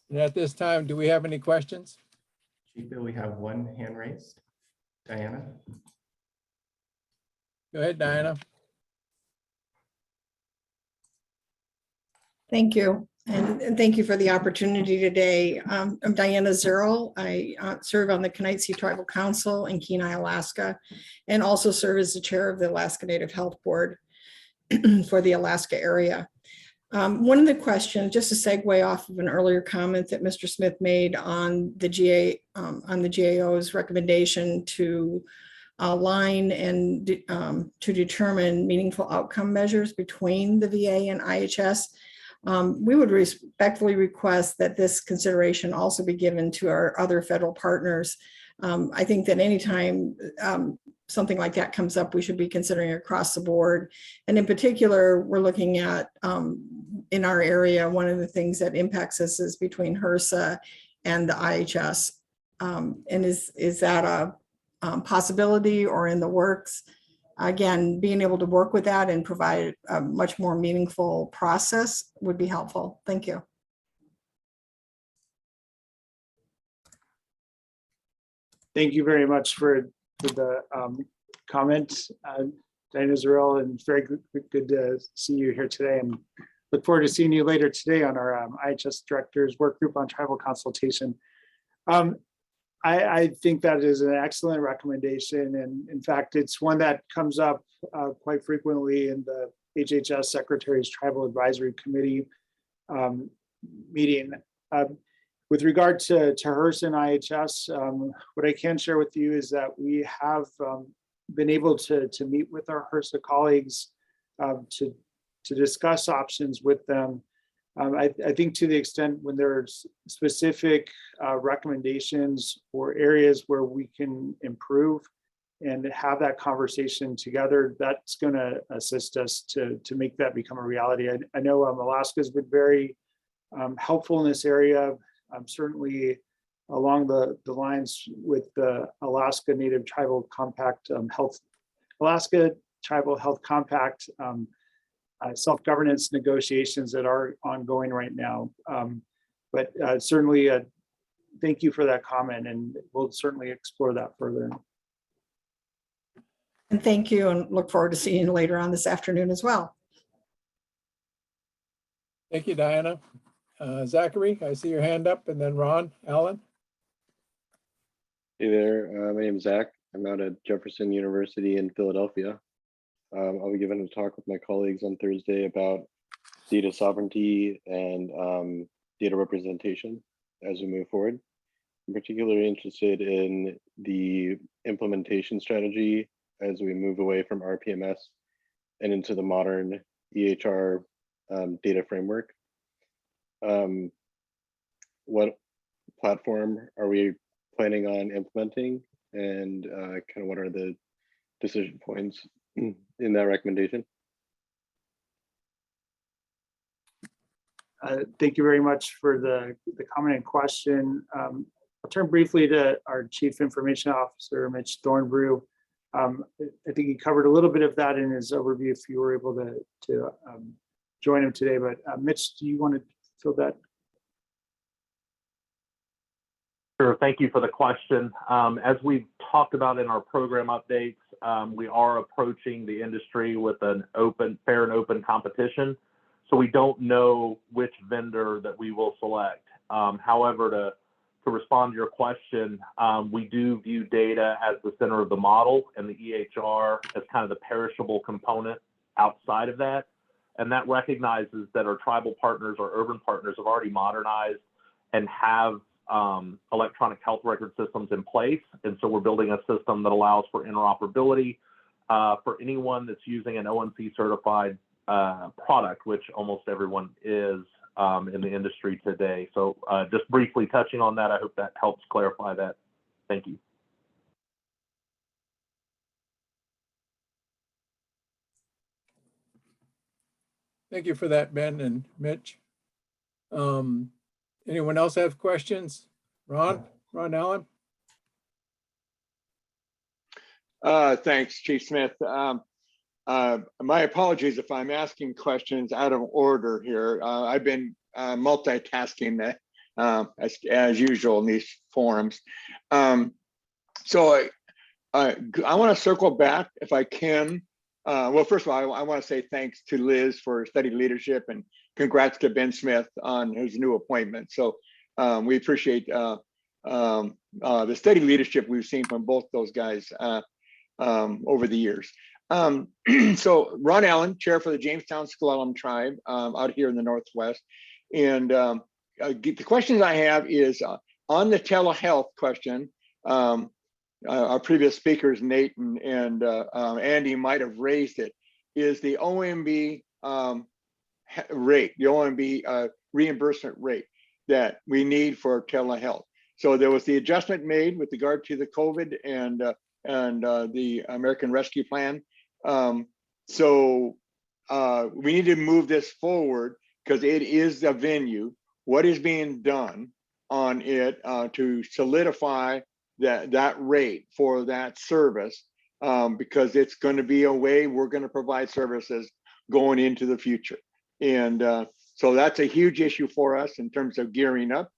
[SPEAKER 1] And at this time, do we have any questions?
[SPEAKER 12] Chief, we have one hand raised. Diana?
[SPEAKER 1] Go ahead, Diana.
[SPEAKER 13] Thank you. And thank you for the opportunity today. I'm Diana Zerl. I serve on the Kenaitze Tribal Council in Kenai, Alaska, and also serve as the chair of the Alaska Native Health Board for the Alaska area. One of the questions, just to segue off of an earlier comment that Mr. Smith made on the GAO's recommendation to align and to determine meaningful outcome measures between the VA and IHS. We would respectfully request that this consideration also be given to our other federal partners. I think that anytime something like that comes up, we should be considering across the board. And in particular, we're looking at, in our area, one of the things that impacts us is between HRSA and the IHS. And is that a possibility or in the works? Again, being able to work with that and provide a much more meaningful process would be helpful. Thank you.
[SPEAKER 5] Thank you very much for the comment, Diana Zerl, and very good to see you here today. And look forward to seeing you later today on our IHS Directors Work Group on Tribal Consultation. I think that is an excellent recommendation. And in fact, it's one that comes up quite frequently in the HHS Secretary's Tribal Advisory Committee meeting. With regard to HRSA and IHS, what I can share with you is that we have been able to meet with our HRSA colleagues to discuss options with them. I think to the extent when there's specific recommendations or areas where we can improve and have that conversation together, that's going to assist us to make that become a reality. I know Alaska's been very helpful in this area. Certainly along the lines with the Alaska Native Tribal Compact Alaska Tribal Health Compact self-governance negotiations that are ongoing right now. But certainly thank you for that comment, and we'll certainly explore that further.
[SPEAKER 13] And thank you, and look forward to seeing you later on this afternoon as well.
[SPEAKER 1] Thank you, Diana. Zachary, I see your hand up, and then Ron, Alan.
[SPEAKER 14] Hey there, my name is Zach. I'm out at Jefferson University in Philadelphia. I'll be giving a talk with my colleagues on Thursday about data sovereignty and data representation as we move forward. I'm particularly interested in the implementation strategy as we move away from RPMS and into the modern EHR data framework. what platform are we planning on implementing, and kind of what are the decision points in that recommendation?
[SPEAKER 5] Thank you very much for the comment and question. I'll turn briefly to our Chief Information Officer, Mitch Thornbrew. I think he covered a little bit of that in his overview if you were able to join him today. But Mitch, do you want to fill that?
[SPEAKER 6] Sure. Thank you for the question. As we've talked about in our program updates, we are approaching the industry with an fair and open competition. So we don't know which vendor that we will select. However, to respond to your question, we do view data as the center of the model and the EHR as kind of the perishable component outside of that. And that recognizes that our tribal partners or urban partners have already modernized and have electronic health record systems in place. And so we're building a system that allows for interoperability for anyone that's using an ONC certified product, which almost everyone is in the industry today. So just briefly touching on that, I hope that helps clarify that. Thank you.
[SPEAKER 1] Thank you for that, Ben and Mitch. Anyone else have questions? Ron Allen?
[SPEAKER 15] Thanks, Chief Smith. My apologies if I'm asking questions out of order here. I've been multitasking as usual in these forums. So I want to circle back if I can. Well, first of all, I want to say thanks to Liz for steady leadership, and congrats to Ben Smith on his new appointment. So we appreciate the steady leadership we've seen from both those guys over the years. So Ron Allen, chair for the Jamestown S'Klallam tribe out here in the Northwest. And the questions I have is on the telehealth question. Our previous speakers, Nate and Andy, might have raised it, is the OMB rate, the OMB reimbursement rate that we need for telehealth. So there was the adjustment made with regard to the COVID and the American Rescue Plan. So we need to move this forward because it is the venue. What is being done on it to solidify that rate for that service, because it's going to be a way we're going to provide services going into the future. And so that's a huge issue for us in terms of gearing up.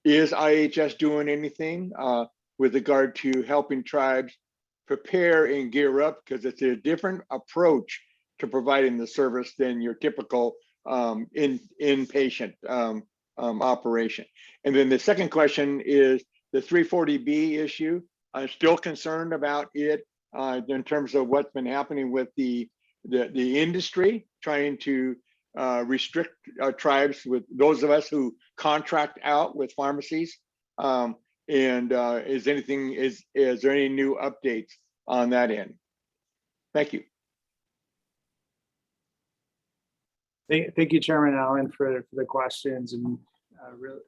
[SPEAKER 15] Is IHS doing anything with regard to helping tribes prepare and gear up, because it's a different approach to providing the service than your typical inpatient operation. And then the second question is the 340B issue. I'm still concerned about it in terms of what's been happening with the industry, trying to restrict tribes, with those of us who contract out with pharmacies. Is there any new updates on that end? Thank you.
[SPEAKER 5] Thank you, Chairman Allen, for the questions, and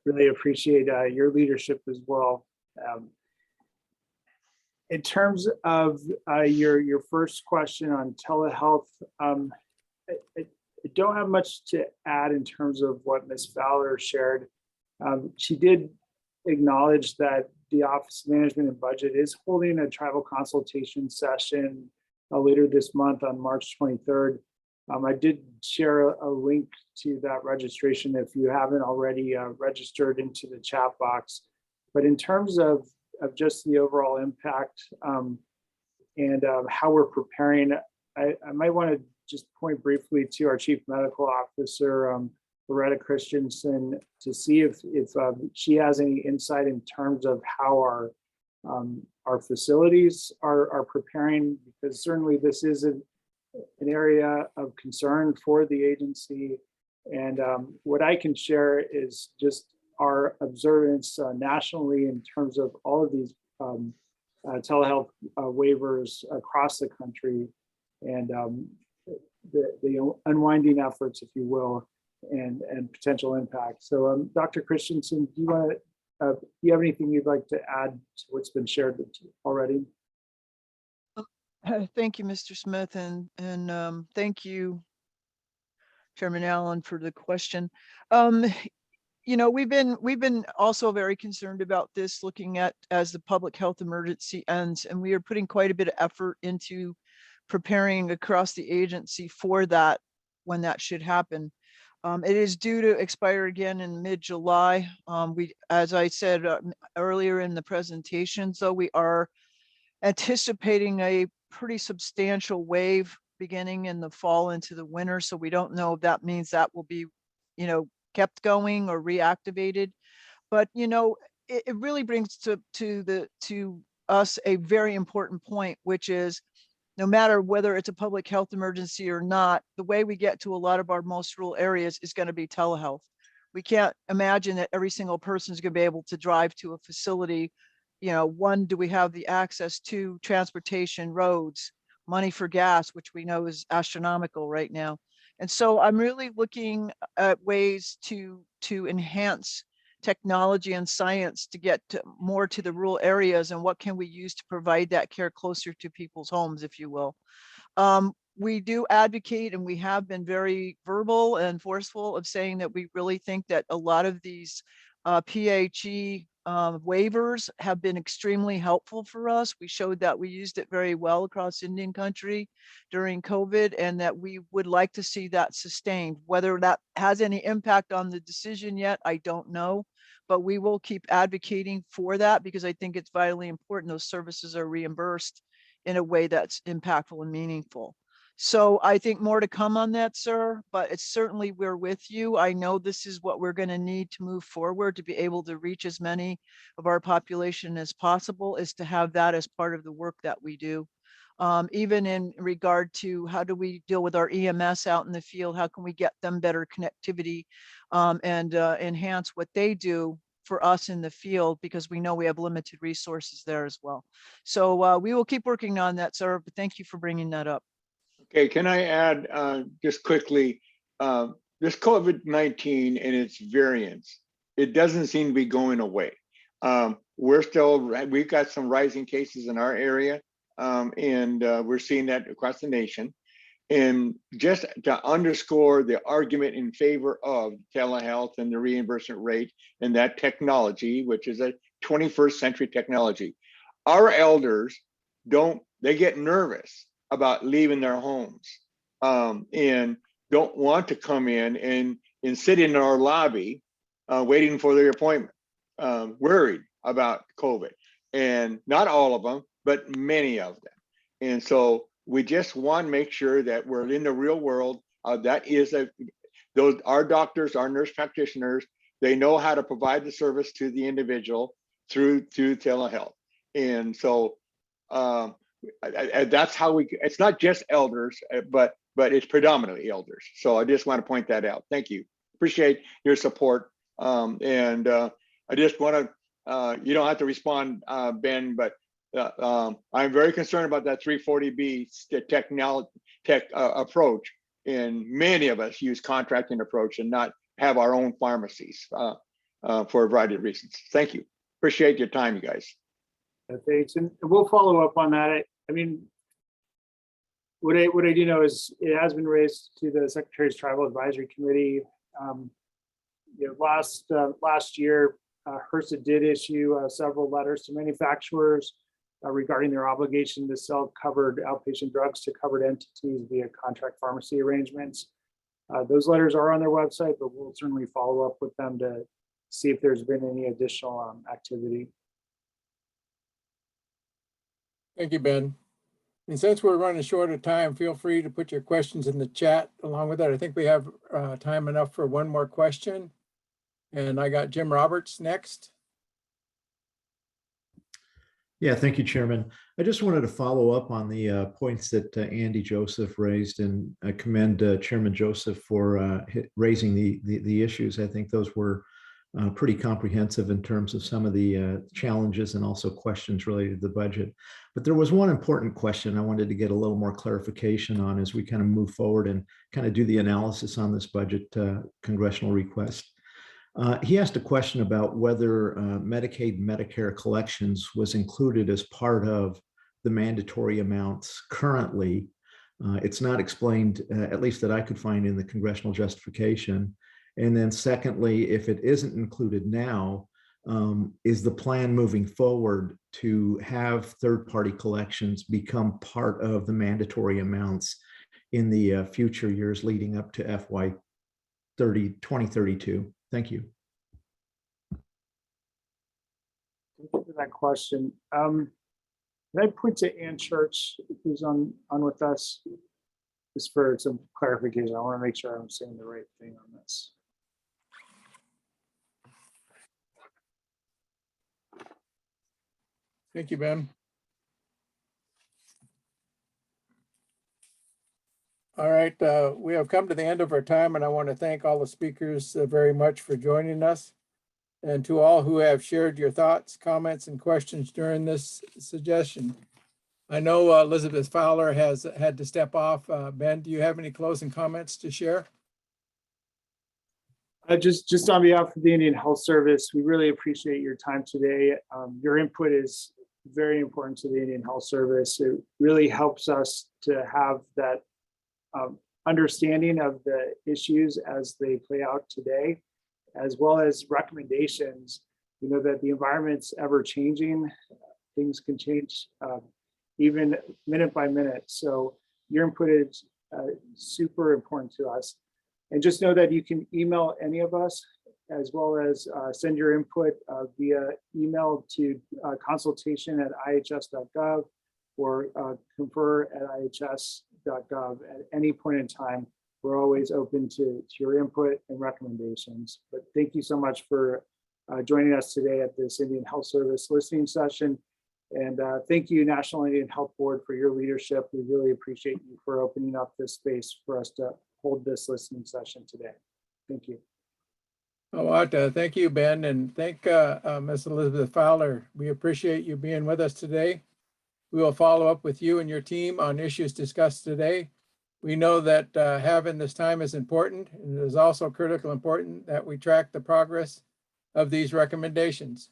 [SPEAKER 5] really appreciate your leadership as well. In terms of your first question on telehealth, I don't have much to add in terms of what Ms. Fowler shared. She did acknowledge that the Office of Management and Budget is holding a tribal consultation session later this month on March 23rd. I did share a link to that registration if you haven't already registered into the chat box. But in terms of just the overall impact and how we're preparing, I might want to just point briefly to our Chief Medical Officer, Loretta Christensen, to see if she has any insight in terms of how our facilities are preparing, because certainly this is an area of concern for the agency. And what I can share is just our observance nationally in terms of all of these telehealth waivers across the country, and the unwinding efforts, if you will. and potential impact. So Dr. Christensen, do you have anything you'd like to add to what's been shared already?
[SPEAKER 4] Thank you, Mr. Smith, and thank you, Chairman Allen, for the question. You know, we've been also very concerned about this, looking at as the public health emergency ends, and we are putting quite a bit of effort into preparing across the agency for that when that should happen. It is due to expire again in mid-July. As I said earlier in the presentation, so we are anticipating a pretty substantial wave beginning in the fall into the winter. So we don't know if that means that will be, you know, kept going or reactivated. But, you know, it really brings to us a very important point, which is no matter whether it's a public health emergency or not, the way we get to a lot of our most rural areas is going to be telehealth. We can't imagine that every single person is going to be able to drive to a facility. You know, one, do we have the access to transportation, roads, money for gas, which we know is astronomical right now. And so I'm really looking at ways to enhance technology and science to get more to the rural areas, and what can we use to provide that care closer to people's homes, if you will. We do advocate, and we have been very verbal and forceful of saying that we really think that a lot of these PHE waivers have been extremely helpful for us. We showed that we used it very well across Indian country during COVID, and that we would like to see that sustained. Whether that has any impact on the decision yet, I don't know, but we will keep advocating for that because I think it's vitally important those services are reimbursed in a way that's impactful and meaningful. So I think more to come on that, sir, but it's certainly we're with you. I know this is what we're going to need to move forward to be able to reach as many of our population as possible, is to have that as part of the work that we do. Even in regard to how do we deal with our EMS out in the field, how can we get them better connectivity and enhance what they do for us in the field, because we know we have limited resources there as well. So we will keep working on that, sir, but thank you for bringing that up.
[SPEAKER 15] Okay, can I add just quickly, this COVID-19 and its variants, it doesn't seem to be going away. We've got some rising cases in our area, and we're seeing that across the nation. And just to underscore the argument in favor of telehealth and the reimbursement rate and that technology, which is a 21st century technology, our elders they get nervous about leaving their homes and don't want to come in and sit in our lobby waiting for their appointment, worried about COVID. And not all of them, but many of them. And so we just want to make sure that we're in the real world. That is our doctors, our nurse practitioners, they know how to provide the service to the individual through telehealth. And so that's how it's not just elders, but it's predominantly elders. So I just want to point that out. Thank you. Appreciate your support. And I just want to, you don't have to respond, Ben, but I'm very concerned about that 340B tech approach. And many of us use contracting approach and not have our own pharmacies for a variety of reasons. Thank you. Appreciate your time, you guys.
[SPEAKER 5] Thanks, and we'll follow up on that. I mean, what I do know is it has been raised to the Secretary's Tribal Advisory Committee. Last year, HRSA did issue several letters to manufacturers regarding their obligation to sell covered outpatient drugs to covered entities via contract pharmacy arrangements. Those letters are on their website, but we'll certainly follow up with them to see if there's been any additional activity.
[SPEAKER 1] Thank you, Ben. And since we're running short of time, feel free to put your questions in the chat along with that. I think we have time enough for one more question. And I got Jim Roberts next.
[SPEAKER 16] Yeah, thank you, Chairman. I just wanted to follow up on the points that Andy Joseph raised, and I commend Chairman Joseph for raising the issues. I think those were pretty comprehensive in terms of some of the challenges and also questions related to the budget. But there was one important question I wanted to get a little more clarification on as we kind of move forward and kind of do the analysis on this budget congressional request. He asked a question about whether Medicaid and Medicare collections was included as part of the mandatory amounts currently. It's not explained, at least that I could find in the congressional justification. And then secondly, if it isn't included now, is the plan moving forward to have third-party collections become part of the mandatory amounts in the future years leading up to FY 2032? Thank you.
[SPEAKER 5] Thank you for that question. Can I point to Ann Church, who's on with us, just for some clarification? I want to make sure I'm saying the right thing on this.
[SPEAKER 1] Thank you, Ben. All right, we have come to the end of our time, and I want to thank all the speakers very much for joining us. And to all who have shared your thoughts, comments, and questions during this suggestion. I know Elizabeth Fowler has had to step off. Ben, do you have any closing comments to share?
[SPEAKER 5] Just on behalf of the Indian Health Service, we really appreciate your time today. Your input is very important to the Indian Health Service. It really helps us to have that understanding of the issues as they play out today, as well as recommendations. You know that the environment's ever changing. Things can change even minute by minute. So your input is super important to us. And just know that you can email any of us, as well as send your input via email to consultation@ihs.gov or confer@ihs.gov at any point in time. We're always open to your input and recommendations. But thank you so much for joining us today at this Indian Health Service listening session. And thank you, National Indian Health Board, for your leadership. We really appreciate you for opening up this space for us to hold this listening session today. Thank you.
[SPEAKER 1] Oh, thank you, Ben, and thank Ms. Elizabeth Fowler. We appreciate you being with us today. We will follow up with you and your team on issues discussed today. We know that having this time is important, and it is also critically important that we track the progress of these recommendations.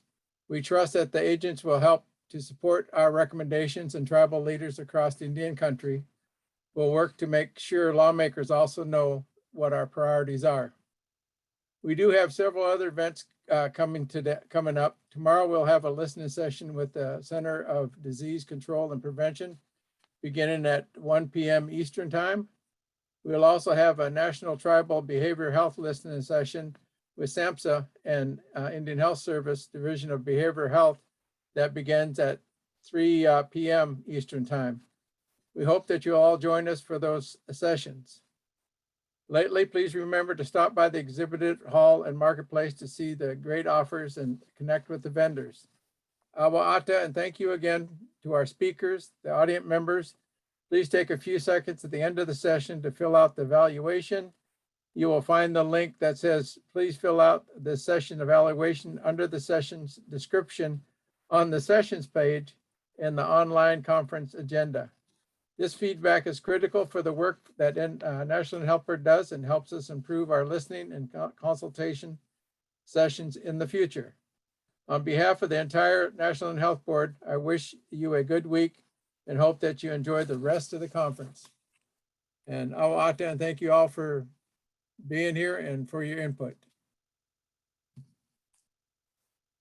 [SPEAKER 1] We trust that the agents will help to support our recommendations, and tribal leaders across the Indian country will work to make sure lawmakers also know what our priorities are. We do have several other events coming up. Tomorrow we'll have a listening session with the Center of Disease Control and Prevention beginning at 1 p.m. Eastern Time. We'll also have a National Tribal Behavioral Health listening session with SAMHSA and Indian Health Service Division of Behavioral Health that begins at 3 p.m. Eastern Time. We hope that you all join us for those sessions. Lately, please remember to stop by the exhibit hall and marketplace to see the great offers and connect with the vendors. Awa'ata, and thank you again to our speakers, the audience members. Please take a few seconds at the end of the session to fill out the evaluation. You will find the link that says, please fill out the session evaluation under the session's description on the sessions page in the online conference agenda. This feedback is critical for the work that National Health Board does and helps us improve our listening and consultation sessions in the future. On behalf of the entire National Health Board, I wish you a good week and hope that you enjoy the rest of the conference. And Awa'ata, and thank you all for being here and for your input.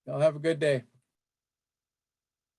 [SPEAKER 1] Y'all have a good day.